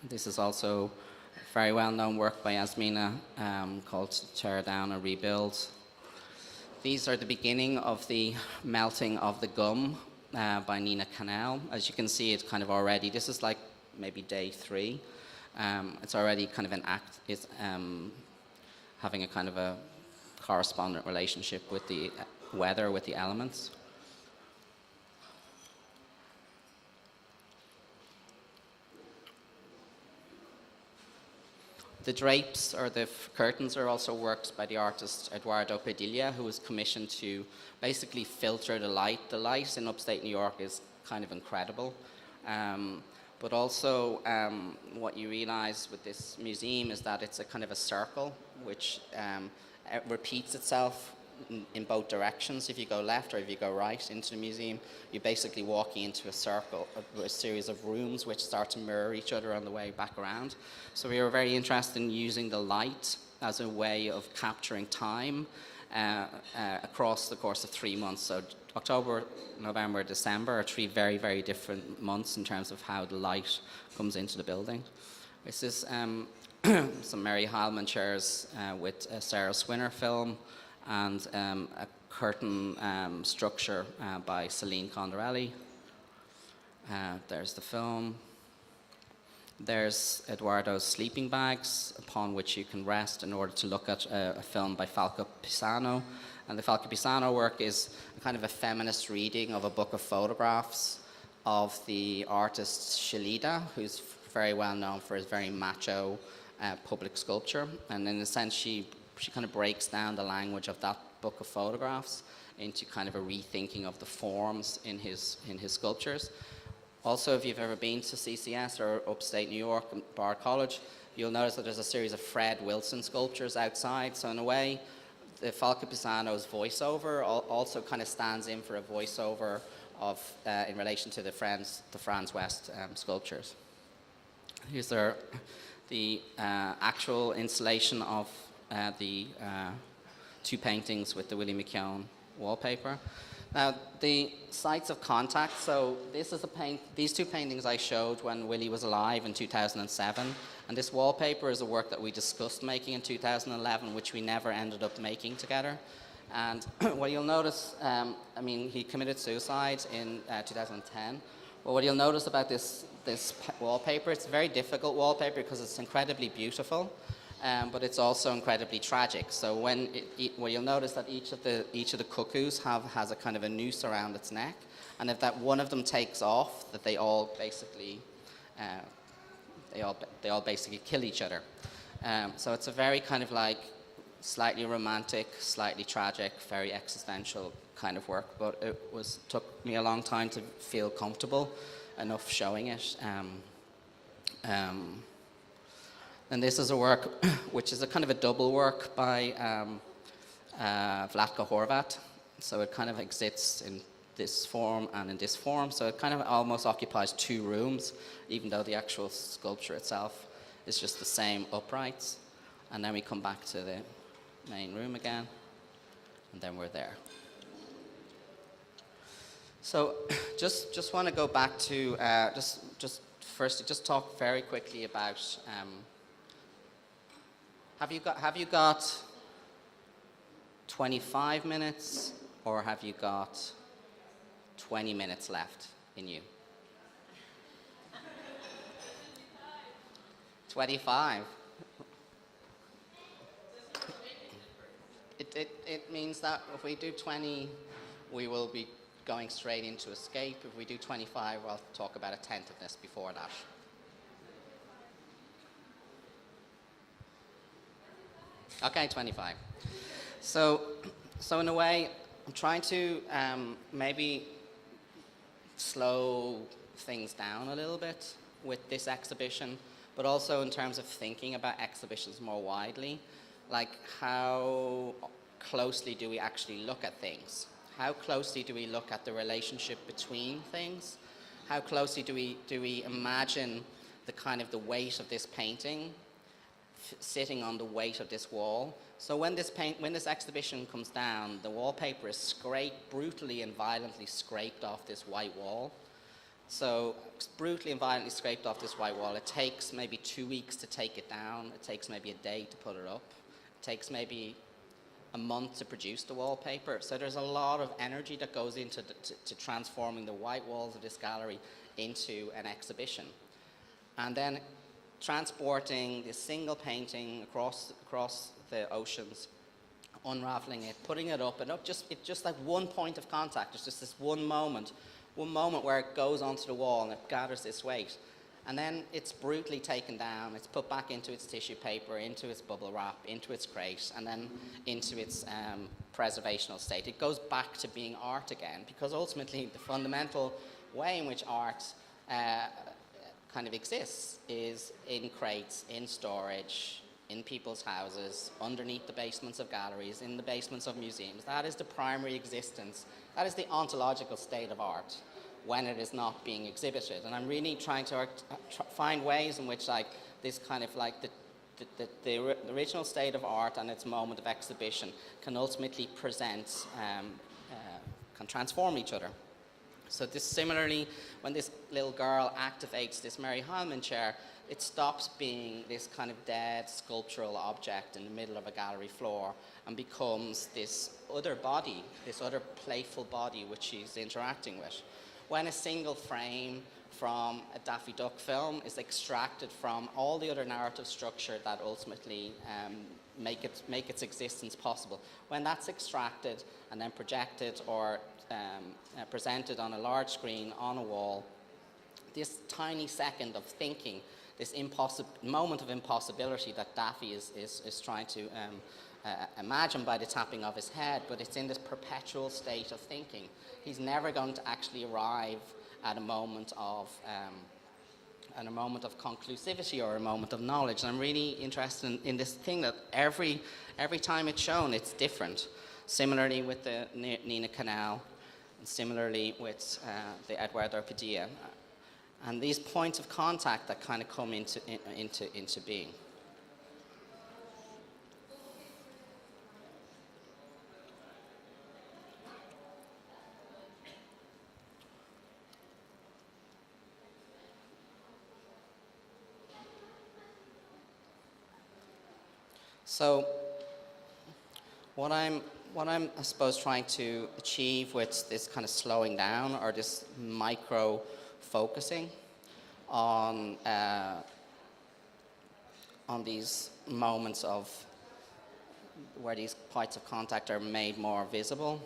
This is also a very well-known work by Yasmina called Tear Down and Rebuild. These are the beginning of the melting of the gum by Nina Canal. As you can see, it's kind of already, this is like maybe day 3. It's already kind of an act, it's having a kind of a correspondent relationship with the weather, with the elements. The drapes or the curtains are also works by the artist Eduardo Padilla, who was commissioned to basically filter the light. The light in upstate New York is kind of incredible. But also what you realize with this museum is that it's a kind of a circle which repeats itself in both directions. If you go left or if you go right into the museum, you're basically walking into a circle, a series of rooms which start to mirror each other on the way back around. So we were very interested in using the light as a way of capturing time across the course of 3 months. So October, November, December are 3 very, very different months in terms of how the light comes into the building. This is some Mary Harmon chairs with a Sarah Swinner film, and a curtain structure by Celine Condorelli. There's the film. There's Eduardo's sleeping bags, upon which you can rest in order to look at a film by Falco Pisano. And the Falco Pisano work is kind of a feminist reading of a book of photographs of the artist Shalida, who's very well known for his very macho public sculpture. And in a sense, she kind of breaks down the language of that book of photographs into kind of a rethinking of the forms in his sculptures. Also, if you've ever been to CCS or upstate New York, Bard College, you'll notice that there's a series of Fred Wilson sculptures outside. So in a way, the Falco Pisano's voiceover also kind of stands in for a voiceover of, in relation to the Franz West sculptures. Here's the actual installation of the two paintings with the Willie McKeown wallpaper. Now, the sites of contact, so this is these two paintings I showed when Willie was alive in 2007, and this wallpaper is a work that we discussed making in 2011, which we never ended up making together. And what you'll notice, I mean, he committed suicide in 2010, but what you'll notice about this wallpaper, it's a very difficult wallpaper because it's incredibly beautiful. But it's also incredibly tragic. So well, you'll notice that each of the cuckoos has a kind of a noose around its neck, and if that one of them takes off, that they all basically kill each other. So it's a very kind of like slightly romantic, slightly tragic, very existential kind of work. But it took me a long time to feel comfortable enough showing it. And this is a work which is a kind of a double work by Blasco Horvath. So it kind of exists in this form and in this form. So it kind of almost occupies two rooms, even though the actual sculpture itself is just the same uprights. And then we come back to the main room again, and then we're there. So just want to go back to firstly just talk very quickly about. Have you got 25 minutes, or have you got 20 minutes left in you? 25. It means that if we do 20, we will be going straight into escape. If we do 25, I'll talk about attentiveness before that. Okay, 25. So in a way, I'm trying to maybe slow things down a little bit with this exhibition, but also in terms of thinking about exhibitions more widely, like how closely do we actually look at things? How closely do we look at the relationship between things? How closely do we imagine the kind of the weight of this painting sitting on the weight of this wall? So when this exhibition comes down, the wallpaper is brutally and violently scraped off this white wall. So it's brutally and violently scraped off this white wall. It takes maybe 2 weeks to take it down. It takes maybe a day to put it up. It takes maybe a month to produce the wallpaper. So there's a lot of energy that goes into to transforming the white walls of this gallery into an exhibition. And then transporting this single painting across the oceans, unraveling it, putting it up, and it's just like one point of contact. There's just this one moment where it goes onto the wall and it gathers this weight. And then it's brutally taken down, it's put back into its tissue paper, into its bubble wrap, into its crate, and then into its preservational state. It goes back to being art again, because ultimately the fundamental way in which art kind of exists is in crates, in storage, in people's houses, underneath the basements of galleries, in the basements of museums. That is the primary existence. That is the ontological state of art when it is not being exhibited. And I'm really trying to find ways in which like this kind of like the original state of art and its moment of exhibition can ultimately present, can transform each other. So this similarly, when this little girl activates this Mary Harmon chair, it stops being this kind of dead sculptural object in the middle of a gallery floor and becomes this other body, this other playful body which she's interacting with. When a single frame from a Daffy Duck film is extracted from all the other narrative structure that ultimately make its existence possible. When that's extracted and then projected or presented on a large screen on a wall, this tiny second of thinking, this moment of impossibility that Daffy is trying to imagine by the tapping of his head, but it's in this perpetual state of thinking. He's never going to actually arrive at a moment of conclusivity or a moment of knowledge. And I'm really interested in this thing that every time it's shown, it's different. Similarly with the Nina Canal, and similarly with the Eduardo Padilla. And these points of contact that kind of come into being. So what I'm, I suppose, trying to achieve with this kind of slowing down or this micro focusing on these moments of where these points of contact are made more visible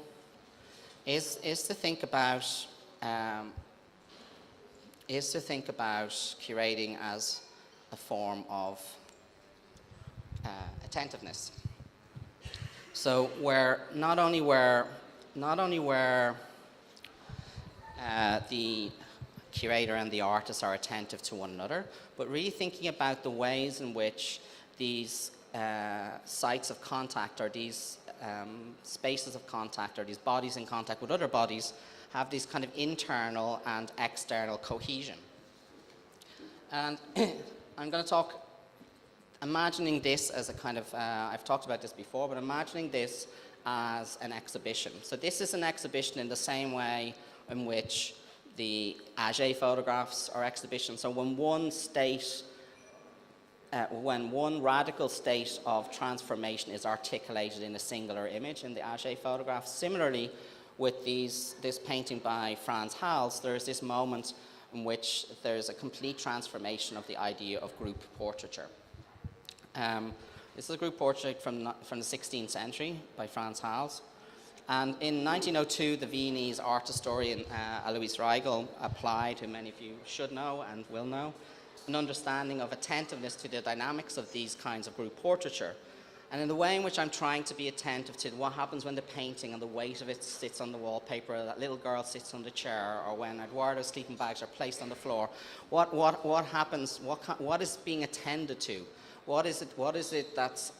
is to think about curating as a form of attentiveness. So where not only where the curator and the artist are attentive to one another, but really thinking about the ways in which these sites of contact or these spaces of contact or these bodies in contact with other bodies have these kind of internal and external cohesion. And I'm going to talk, imagining this as a kind of, I've talked about this before, but imagining this as an exhibition. So this is an exhibition in the same way in which the Age photographs are exhibitions. So when one radical state of transformation is articulated in a singular image in the Age photograph, similarly with this painting by Frans Hals, there's this moment in which there's a complete transformation of the idea of group portraiture. This is a group portrait from the 16th century by Frans Hals. And in 1902, the Viennese art historian Alois Rahzel applied, who many of you should know and will know, an understanding of attentiveness to the dynamics of these kinds of group portraiture. And in the way in which I'm trying to be attentive to what happens when the painting and the weight of it sits on the wallpaper, that little girl sits on the chair, or when Eduardo's sleeping bags are placed on the floor, what happens, what is being attended to? What is it that's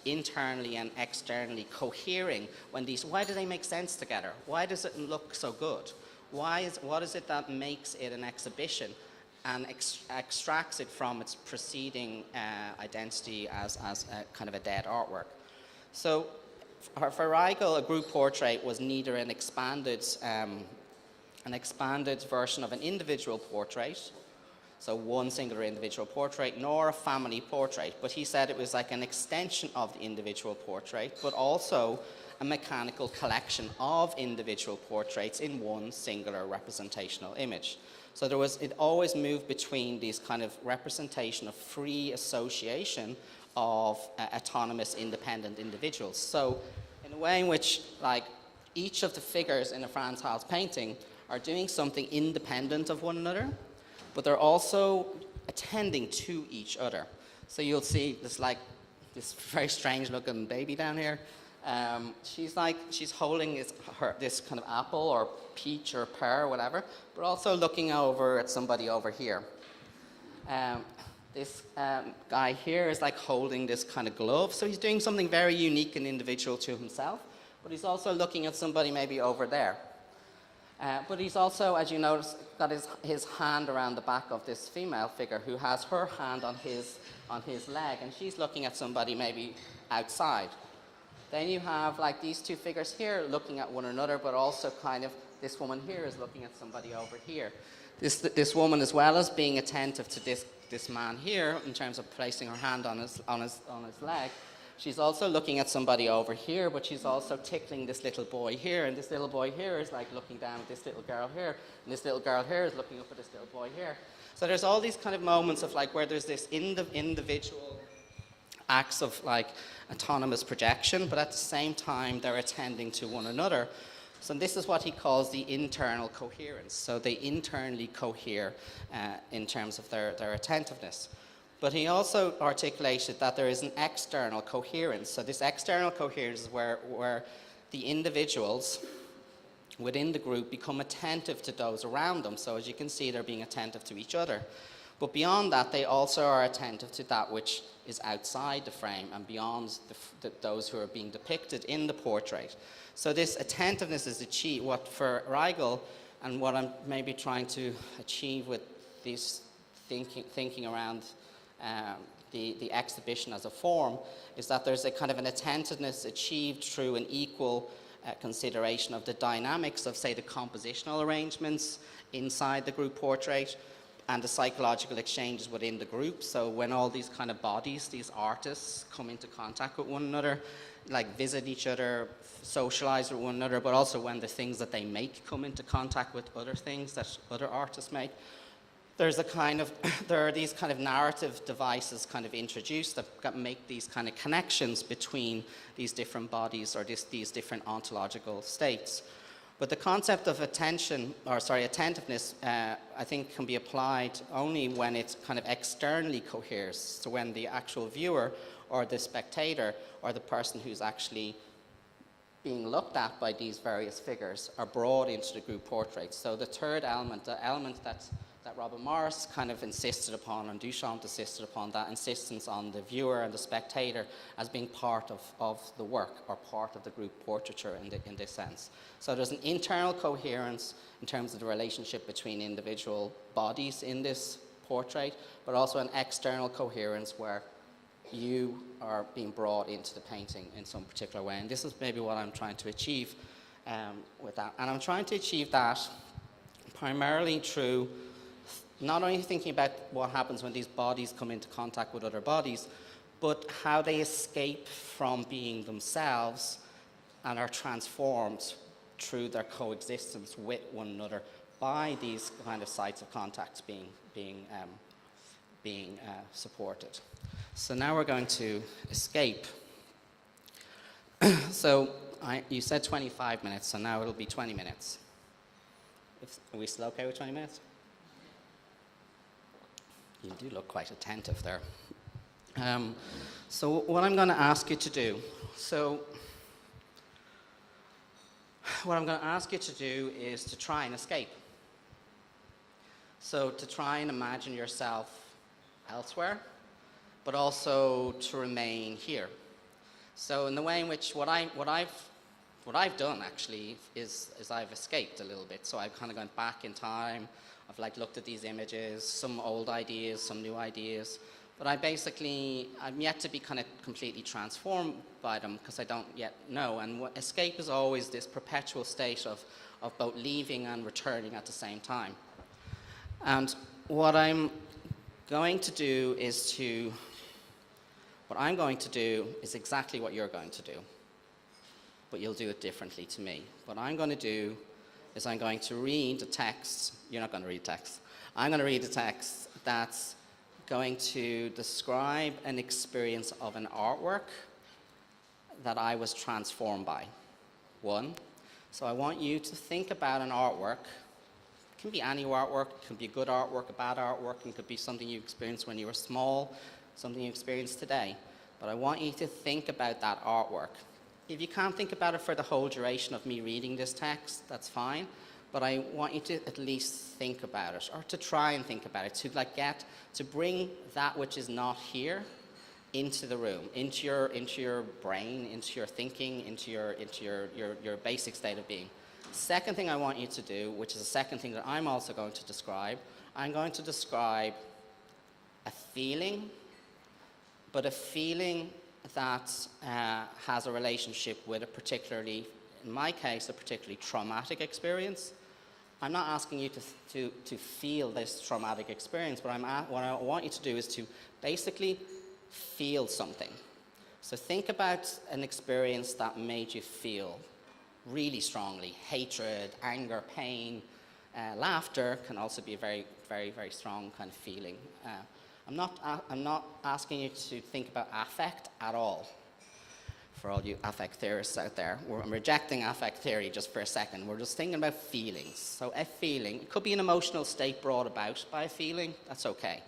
internally and externally cohering when why do they make sense together? Why does it look so good? What is it that makes it an exhibition and extracts it from its preceding identity as a kind of a dead artwork? So for Rahzel, a group portrait was neither an expanded version of an individual portrait, so one singular individual portrait, nor a family portrait. But he said it was like an extension of the individual portrait, but also a mechanical collection of individual portraits in one singular representational image. So it always moved between these kind of representation of free association of autonomous, independent individuals. So in a way in which, like, each of the figures in a Frans Hals painting are doing something independent of one another, but they're also attending to each other. So you'll see this very strange looking baby down here. She's holding this kind of apple or peach or pear or whatever, but also looking over at somebody over here. This guy here is like holding this kind of glove, so he's doing something very unique and individual to himself, but he's also looking at somebody maybe over there. But he's also, as you notice, got his hand around the back of this female figure who has her hand on his leg, and she's looking at somebody maybe outside. Then you have like these two figures here looking at one another, but also kind of this woman here is looking at somebody over here. This woman, as well as being attentive to this man here in terms of placing her hand on his leg, she's also looking at somebody over here, but she's also tickling this little boy here, and this little boy here is like looking down at this little girl here, and this little girl here is looking up at this little boy here. So there's all these kind of moments of like where there's this individual acts of like autonomous projection, but at the same time they're attending to one another. So this is what he calls the internal coherence. So they internally cohere in terms of their attentiveness. But he also articulated that there is an external coherence. So this external coherence is where the individuals within the group become attentive to those around them. So as you can see, they're being attentive to each other. But beyond that, they also are attentive to that which is outside the frame and beyond those who are being depicted in the portrait. So this attentiveness is achieved, what for Rahzel, and what I'm maybe trying to achieve with this thinking around the exhibition as a form, is that there's a kind of an attentiveness achieved through an equal consideration of the dynamics of, say, the compositional arrangements inside the group portrait, and the psychological exchanges within the group. So when all these kind of bodies, these artists, come into contact with one another, like visit each other, socialize with one another, but also when the things that they make come into contact with other things that other artists make, there's a kind of, there are these kind of narrative devices kind of introduced that make these kind of connections between these different bodies or these different ontological states. But the concept of attentiveness, I think can be applied only when it kind of externally coheres. So when the actual viewer or the spectator or the person who's actually being looked at by these various figures are brought into the group portrait. So the third element, the element that Robert Morris kind of insisted upon, and Duchamp insisted upon, that insistence on the viewer and the spectator as being part of the work or part of the group portraiture in this sense. So there's an internal coherence in terms of the relationship between individual bodies in this portrait, but also an external coherence where you are being brought into the painting in some particular way. And this is maybe what I'm trying to achieve with that. And I'm trying to achieve that primarily through not only thinking about what happens when these bodies come into contact with other bodies, but how they escape from being themselves and are transformed through their coexistence with one another by these kind of sites of contact being supported. So now we're going to escape. So you said 25 minutes, so now it'll be 20 minutes. Are we still okay with 20 minutes? You do look quite attentive there. So what I'm going to ask you to do, is to try and escape. So to try and imagine yourself elsewhere, but also to remain here. So in the way in which what I've done actually is I've escaped a little bit. So I've kind of gone back in time. I've like looked at these images, some old ideas, some new ideas, but I'm yet to be kind of completely transformed by them because I don't yet know. And escape is always this perpetual state of both leaving and returning at the same time. And what I'm going to do is exactly what you're going to do, but you'll do it differently to me. What I'm going to do is I'm going to read the text. You're not going to read text. I'm going to read the text that's going to describe an experience of an artwork that I was transformed by. One, so I want you to think about an artwork. It can be any artwork. It can be a good artwork, a bad artwork. It could be something you experienced when you were small, something you experienced today. But I want you to think about that artwork. If you can't think about it for the whole duration of me reading this text, that's fine. But I want you to at least think about it, or to try and think about it, to bring that which is not here into the room, into your brain, into your thinking, into your basic state of being. Second thing I want you to do, which is the second thing that I'm also going to describe, I'm going to describe a feeling, but a feeling that has a relationship with a particularly, in my case, a particularly traumatic experience. I'm not asking you to feel this traumatic experience, but what I want you to do is to basically feel something. So think about an experience that made you feel really strongly. Hatred, anger, pain, laughter can also be a very, very, very strong kind of feeling. I'm not asking you to think about affect at all. For all you affect theorists out there, I'm rejecting affect theory just for a second. We're just thinking about feelings. So a feeling, it could be an emotional state brought about by a feeling, that's okay.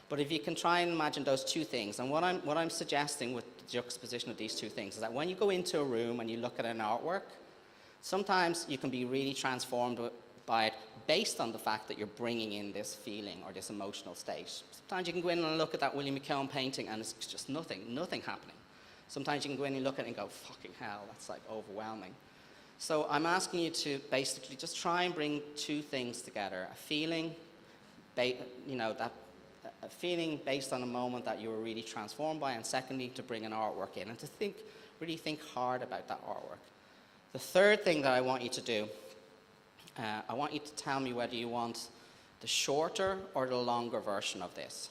But if you can try and imagine those two things, and what I'm suggesting with the juxtaposition of these two things is that when you go into a room and you look at an artwork, sometimes you can be really transformed by it based on the fact that you're bringing in this feeling or this emotional state. Sometimes you can go in and look at that William McKeown painting and it's just nothing happening. Sometimes you can go in and look at it and go, fucking hell, that's like overwhelming. So I'm asking you to basically just try and bring two things together. A feeling, a feeling based on a moment that you were really transformed by, and secondly, to bring an artwork in and to really think hard about that artwork. The third thing that I want you to do, I want you to tell me whether you want the shorter or the longer version of this.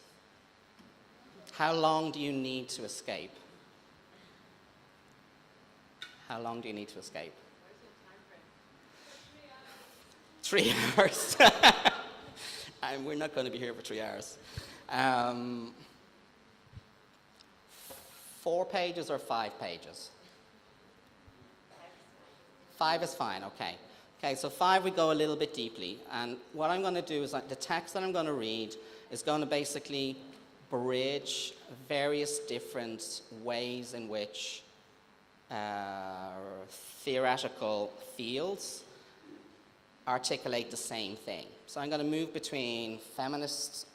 How long do you need to escape? How long do you need to escape? 3 hours. And we're not going to be here for 3 hours. 4 pages or 5 pages? 5 is fine, okay. Okay, so 5 we go a little bit deeply. And what I'm going to do is the text that I'm going to read is going to basically bridge various different ways in which theoretical fields articulate the same thing. So I'm going to move between feminist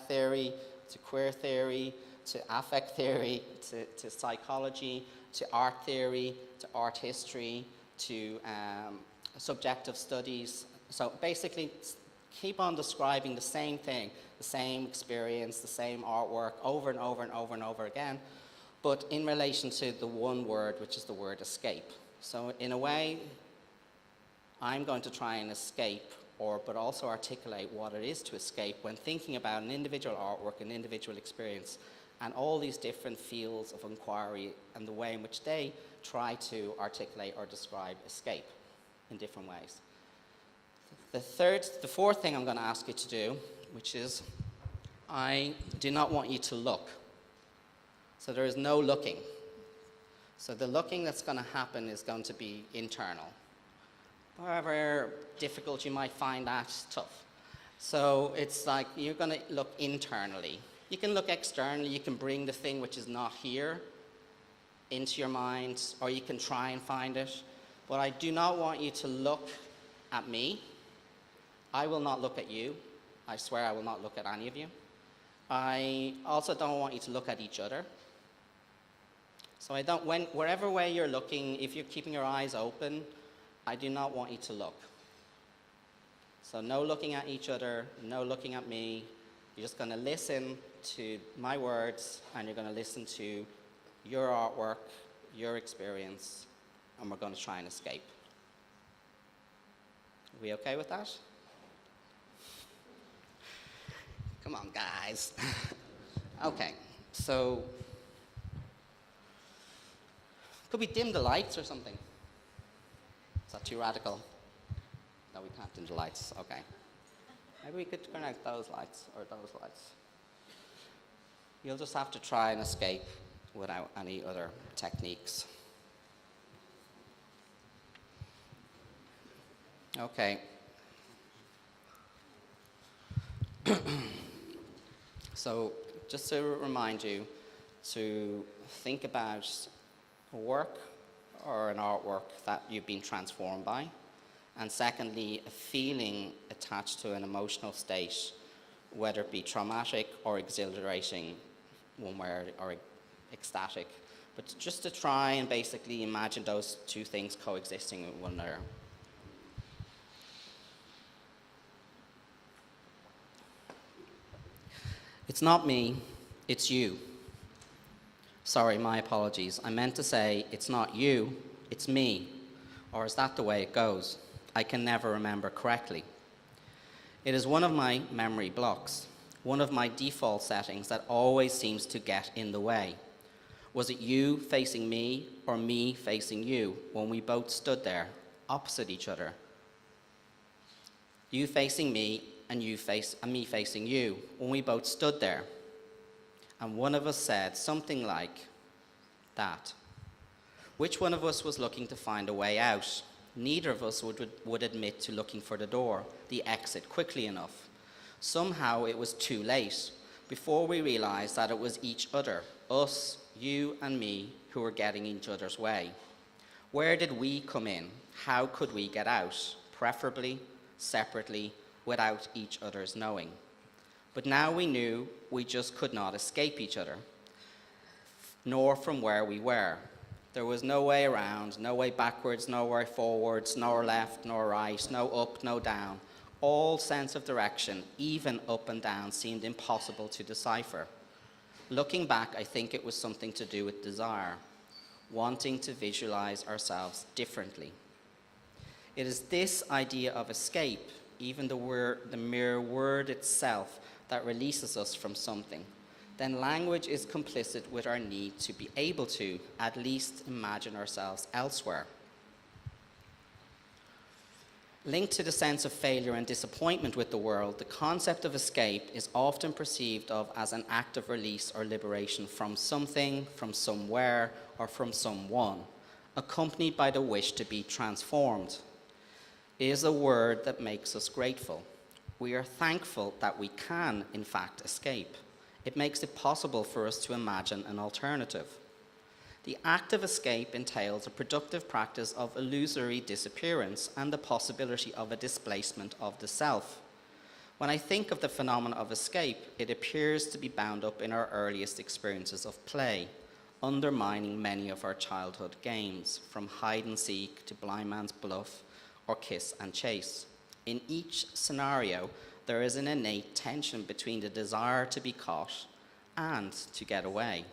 theory to queer theory to affect theory to psychology to art theory to art history to subjective studies. So basically keep on describing the same thing, the same experience, the same artwork over and over and over and over again, but in relation to the one word, which is the word escape. So in a way, I'm going to try and escape, but also articulate what it is to escape when thinking about an individual artwork, an individual experience, and all these different fields of inquiry and the way in which they try to articulate or describe escape in different ways. The fourth thing I'm going to ask you to do, which is, I do not want you to look. So there is no looking. So the looking that's going to happen is going to be internal. However difficult you might find that, tough. So it's like you're going to look internally. You can look externally, you can bring the thing which is not here into your mind, or you can try and find it. But I do not want you to look at me. I will not look at you. I swear I will not look at any of you. I also don't want you to look at each other. So wherever way you're looking, if you're keeping your eyes open, I do not want you to look. So no looking at each other, no looking at me. You're just going to listen to my words, and you're going to listen to your artwork, your experience, and we're going to try and escape. Are we okay with that? Come on, guys. Okay, so could we dim the lights or something? Is that too radical? No, we can't dim the lights. Okay. Maybe we could turn out those lights or those lights. You'll just have to try and escape without any other techniques. Okay. So just to remind you to think about a work or an artwork that you've been transformed by, and secondly, a feeling attached to an emotional state, whether it be traumatic or exhilarating, one word, or ecstatic. But just to try and basically imagine those two things coexisting with one another. It's not me, it's you. Sorry, my apologies. I meant to say it's not you, it's me. Or is that the way it goes? I can never remember correctly. It is one of my memory blocks, one of my default settings that always seems to get in the way. Was it you facing me or me facing you when we both stood there, opposite each other? You facing me and me facing you when we both stood there. And one of us said something like that. Which one of us was looking to find a way out? Neither of us would admit to looking for the door, the exit, quickly enough. Somehow it was too late, before we realized that it was each other, us, you and me, who were getting each other's way. Where did we come in? How could we get out? Preferably, separately, without each other's knowing. But now we knew we just could not escape each other, nor from where we were. There was no way around, no way backwards, no way forwards, nor left, nor right, no up, no down. All sense of direction, even up and down, seemed impossible to decipher. Looking back, I think it was something to do with desire, wanting to visualize ourselves differently. It is this idea of escape, even the mere word itself, that releases us from something. Then language is complicit with our need to be able to at least imagine ourselves elsewhere. Linked to the sense of failure and disappointment with the world, the concept of escape is often perceived of as an act of release or liberation from something, from somewhere, or from someone, accompanied by the wish to be transformed. It is a word that makes us grateful. We are thankful that we can, in fact, escape. It makes it possible for us to imagine an alternative. The act of escape entails a productive practice of illusory disappearance and the possibility of a displacement of the self. When I think of the phenomenon of escape, it appears to be bound up in our earliest experiences of play, undermining many of our childhood games, from hide and seek to blind man's bluff or kiss and chase. In each scenario, there is an innate tension between the desire to be caught and to get away.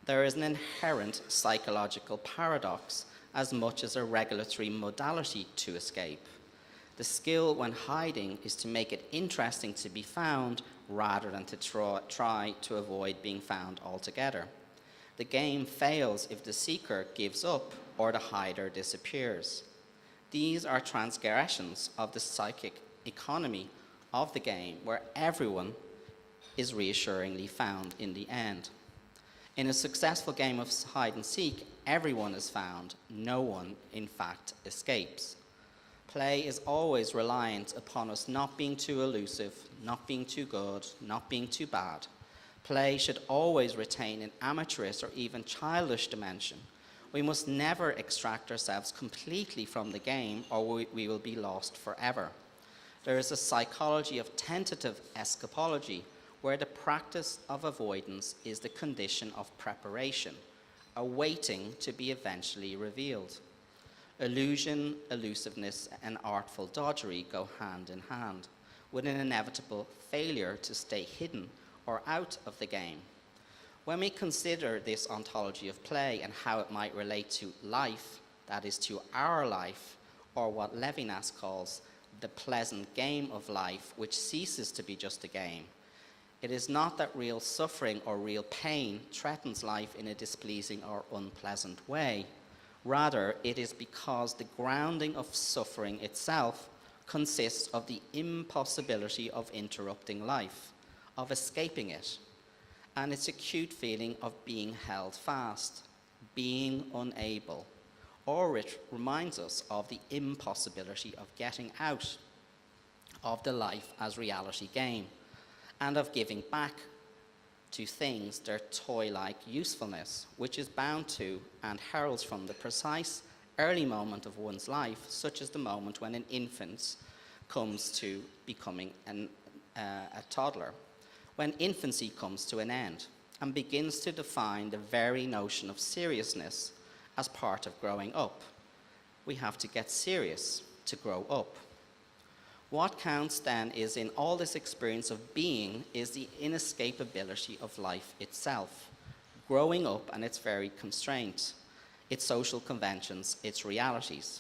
There is an inherent psychological paradox as much as a regulatory modality to escape. The skill when hiding is to make it interesting to be found rather than to try to avoid being found altogether. The game fails if the seeker gives up or the hider disappears. These are transgressions of the psychic economy of the game where everyone is reassuringly found in the end. In a successful game of hide and seek, everyone is found. No one, in fact, escapes. Play is always reliant upon us not being too elusive, not being too good, not being too bad. Play should always retain an amateurish or even childish dimension. We must never extract ourselves completely from the game or we will be lost forever. There is a psychology of tentative escapology, where the practice of avoidance is the condition of preparation, awaiting to be eventually revealed. Illusion, elusiveness, and artful dodgery go hand in hand, with an inevitable failure to stay hidden or out of the game. When we consider this ontology of play and how it might relate to life, that is to our life, or what Levinas calls the pleasant game of life, which ceases to be just a game, it is not that real suffering or real pain threatens life in a displeasing or unpleasant way. Rather, it is because the grounding of suffering itself consists of the impossibility of interrupting life, of escaping it, and its acute feeling of being held fast, being unable, or it reminds us of the impossibility of getting out of the life as reality game, and of giving back to things their toy-like usefulness, which is bound to and heralds from the precise early moment of one's life, such as the moment when an infant comes to becoming a toddler, when infancy comes to an end and begins to define the very notion of seriousness as part of growing up. We have to get serious to grow up. What counts then is in all this experience of being is the inescapability of life itself, growing up and its very constraints, its social conventions, its realities.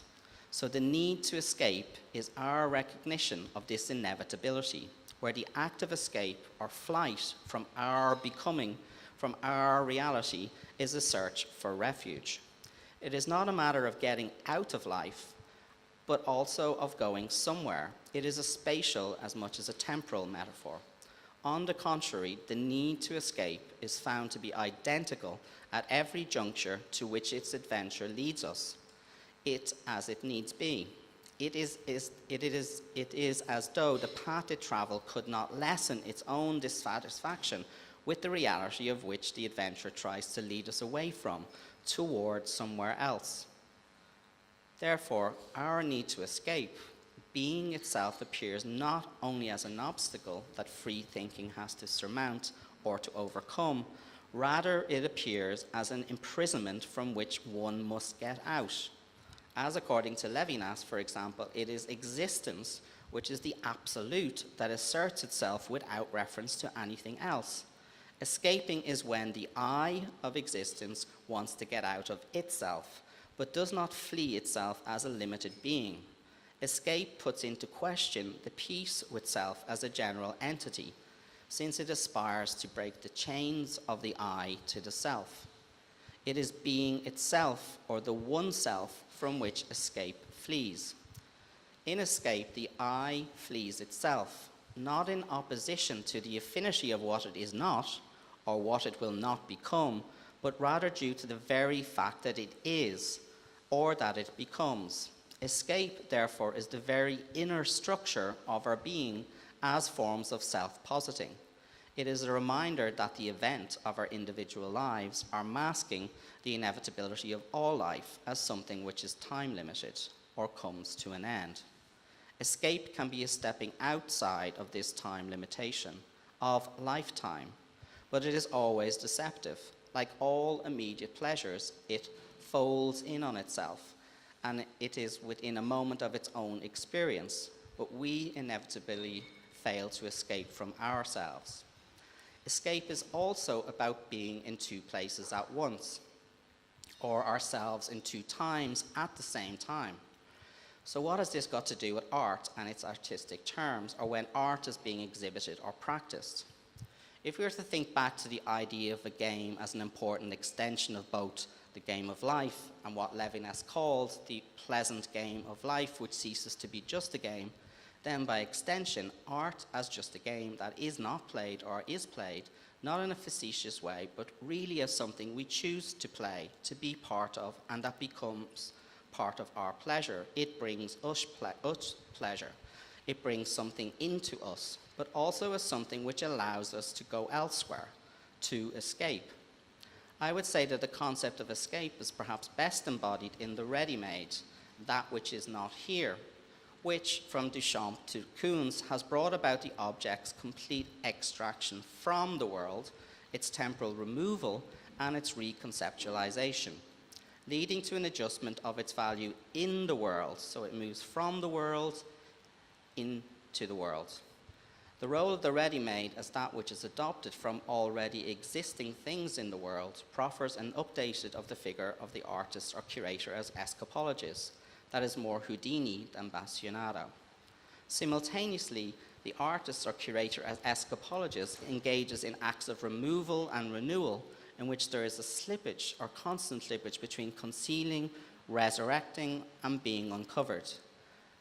So the need to escape is our recognition of this inevitability, where the act of escape or flight from our becoming, from our reality is a search for refuge. It is not a matter of getting out of life, but also of going somewhere. It is a spatial as much as a temporal metaphor. On the contrary, the need to escape is found to be identical at every juncture to which its adventure leads us. It as it needs be. It is as though the path it travels could not lessen its own dissatisfaction with the reality of which the adventure tries to lead us away from, towards somewhere else. Therefore, our need to escape, being itself, appears not only as an obstacle that free thinking has to surmount or to overcome, rather it appears as an imprisonment from which one must get out. As according to Levinas, for example, it is existence which is the absolute that asserts itself without reference to anything else. Escaping is when the I of existence wants to get out of itself, but does not flee itself as a limited being. Escape puts into question the peace with self as a general entity, since it aspires to break the chains of the I to the self. It is being itself, or the one self, from which escape flees. In escape, the I flees itself, not in opposition to the affinity of what it is not, or what it will not become, but rather due to the very fact that it is, or that it becomes. Escape, therefore, is the very inner structure of our being as forms of self-positing. It is a reminder that the event of our individual lives are masking the inevitability of all life as something which is time-limited or comes to an end. Escape can be a stepping outside of this time limitation, of lifetime, but it is always deceptive. Like all immediate pleasures, it folds in on itself, and it is within a moment of its own experience, but we inevitably fail to escape from ourselves. Escape is also about being in two places at once, or ourselves in two times at the same time. So what has this got to do with art and its artistic terms, or when art is being exhibited or practiced? If we were to think back to the idea of a game as an important extension of both the game of life and what Levinas called the pleasant game of life, which ceases to be just a game, then by extension, art as just a game that is not played or is played, not in a facetious way, but really as something we choose to play, to be part of, and that becomes part of our pleasure. It brings us pleasure. It brings something into us, but also as something which allows us to go elsewhere, to escape. I would say that the concept of escape is perhaps best embodied in the ready-made, that which is not here, which, from Duchamp to Koons, has brought about the object's complete extraction from the world, its temporal removal, and its reconceptualization, leading to an adjustment of its value in the world, so it moves from the world into the world. The role of the ready-made as that which is adopted from already existing things in the world proffers an updated of the figure of the artist or curator as escapologist, that is more Houdini than Bastionado. Simultaneously, the artist or curator as escapologist engages in acts of removal and renewal in which there is a slippage or constant slippage between concealing, resurrecting, and being uncovered,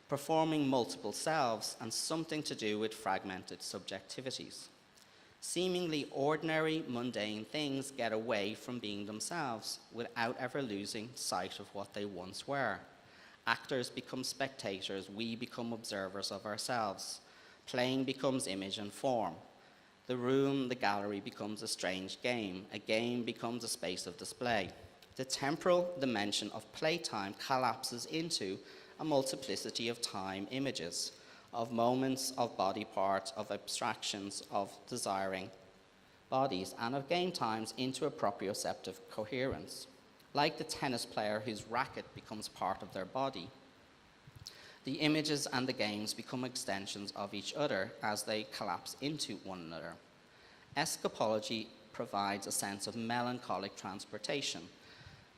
performing multiple selves and something to do with fragmented subjectivities. Seemingly ordinary, mundane things get away from being themselves without ever losing sight of what they once were. Actors become spectators, we become observers of ourselves. Playing becomes image and form. The room, the gallery becomes a strange game. A game becomes a space of display. The temporal dimension of playtime collapses into a multiplicity of time images, of moments, of body parts, of abstractions, of desiring bodies, and of game times into a proprioceptive coherence. Like the tennis player whose racket becomes part of their body, the images and the games become extensions of each other as they collapse into one another. Escapology provides a sense of melancholic transportation.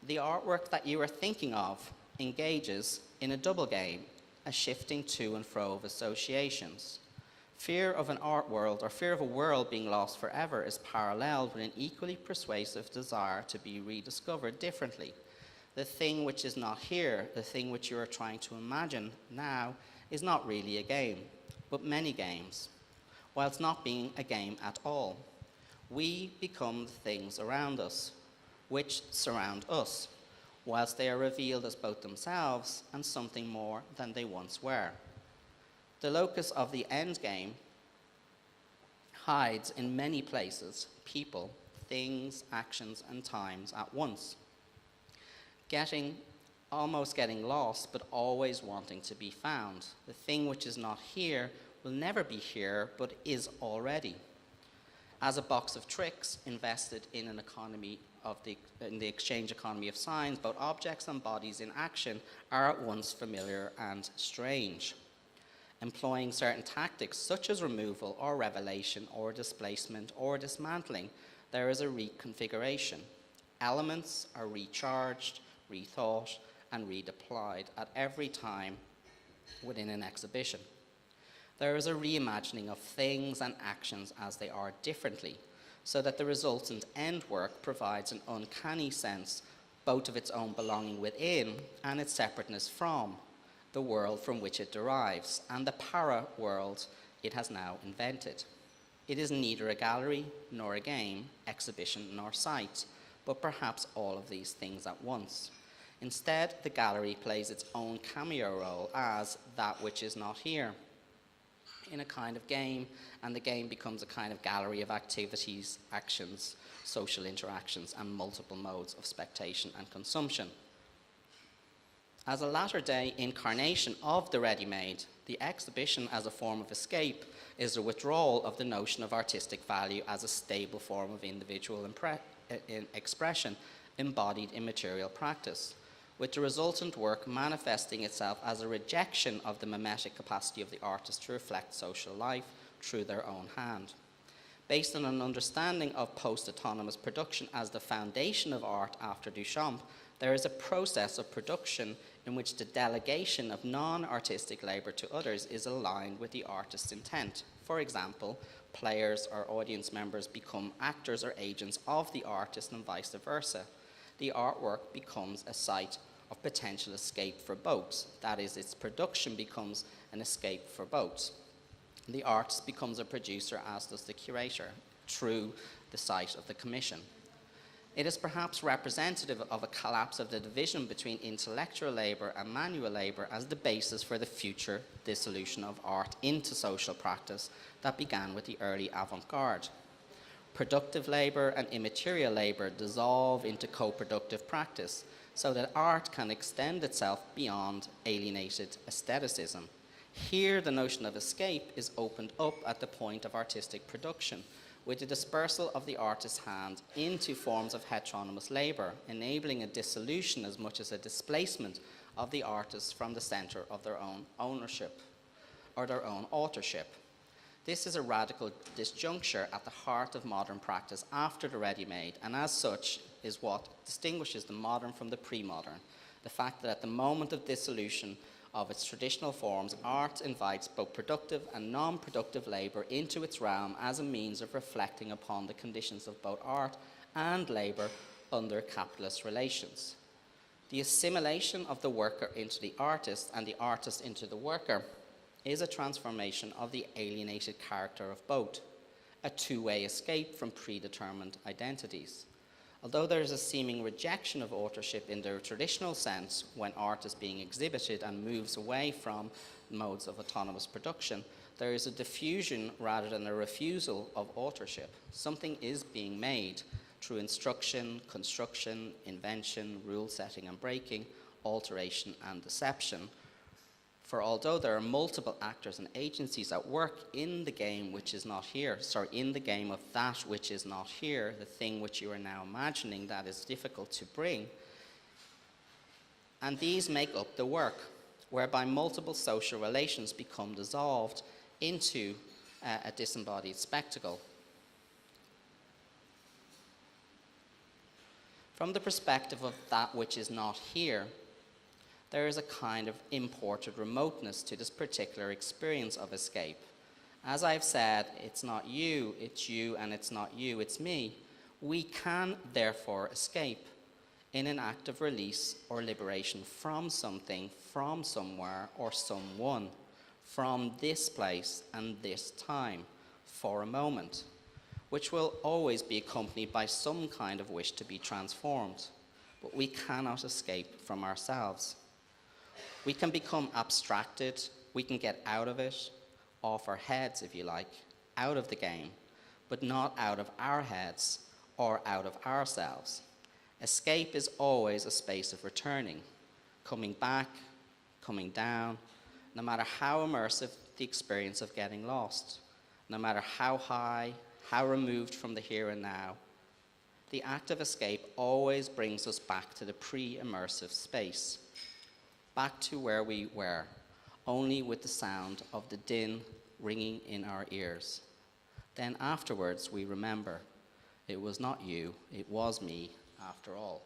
The artwork that you are thinking of engages in a double game, a shifting to and fro of associations. Fear of an art world, or fear of a world being lost forever, is paralleled with an equally persuasive desire to be rediscovered differently. The thing which is not here, the thing which you are trying to imagine now, is not really a game, but many games, whilst not being a game at all. We become the things around us, which surround us, whilst they are revealed as both themselves and something more than they once were. The locus of the end game hides in many places, people, things, actions, and times at once. Almost getting lost, but always wanting to be found. The thing which is not here will never be here, but is already. As a box of tricks invested in an economy in the exchange economy of signs, both objects and bodies in action are at once familiar and strange. Employing certain tactics such as removal or revelation or displacement or dismantling, there is a reconfiguration. Elements are recharged, rethought, and redeployed at every time within an exhibition. There is a reimagining of things and actions as they are differently, so that the resultant end work provides an uncanny sense both of its own belonging within and its separateness from the world from which it derives and the para-world it has now invented. It is neither a gallery nor a game, exhibition nor site, but perhaps all of these things at once. Instead, the gallery plays its own cameo role as that which is not here in a kind of game, and the game becomes a kind of gallery of activities, actions, social interactions, and multiple modes of spectation and consumption. As a latter-day incarnation of the ready-made, the exhibition as a form of escape is a withdrawal of the notion of artistic value as a stable form of individual expression embodied in material practice, with the resultant work manifesting itself as a rejection of the mimetic capacity of the artist to reflect social life through their own hand. Based on an understanding of post-autonomous production as the foundation of art after Duchamp, there is a process of production in which the delegation of non-artistic labor to others is aligned with the artist's intent. For example, players or audience members become actors or agents of the artist and vice versa. The artwork becomes a site of potential escape for both. That is, its production becomes an escape for both. The artist becomes a producer, as does the curator, through the site of the commission. It is perhaps representative of a collapse of the division between intellectual labor and manual labor as the basis for the future dissolution of art into social practice that began with the early avant-garde. Productive labor and immaterial labor dissolve into co-productive practice so that art can extend itself beyond alienated aestheticism. Here, the notion of escape is opened up at the point of artistic production, with the dispersal of the artist's hand into forms of heteronymous labor, enabling a dissolution as much as a displacement of the artists from the center of their own ownership or their own authorship. This is a radical disjuncture at the heart of modern practice after the ready-made, and as such is what distinguishes the modern from the pre-modern. The fact that at the moment of dissolution of its traditional forms, art invites both productive and non-productive labor into its realm as a means of reflecting upon the conditions of both art and labor under capitalist relations. The assimilation of the worker into the artist and the artist into the worker is a transformation of the alienated character of both, a two-way escape from predetermined identities. Although there is a seeming rejection of authorship in their traditional sense when art is being exhibited and moves away from modes of autonomous production, there is a diffusion rather than a refusal of authorship. Something is being made through instruction, construction, invention, rule setting and breaking, alteration and deception. For although there are multiple actors and agencies at work in the game which is not here, in the game of that which is not here, the thing which you are now imagining that is difficult to bring, and these make up the work, whereby multiple social relations become dissolved into a disembodied spectacle. From the perspective of that which is not here, there is a kind of imported remoteness to this particular experience of escape, As I've said, it's not you, and it's not you, it's me. We can therefore escape in an act of release or liberation from something, from somewhere, or someone, from this place and this time, for a moment, which will always be accompanied by some kind of wish to be transformed. But we cannot escape from ourselves. We can become abstracted, we can get out of it, off our heads, if you like, out of the game, but not out of our heads or out of ourselves. Escape is always a space of returning, coming back, coming down, no matter how immersive the experience of getting lost, no matter how high, how removed from the here and now. The act of escape always brings us back to the pre-immersive space, back to where we were, only with the sound of the din ringing in our ears. Then afterwards we remember, it was not you, it was me after all.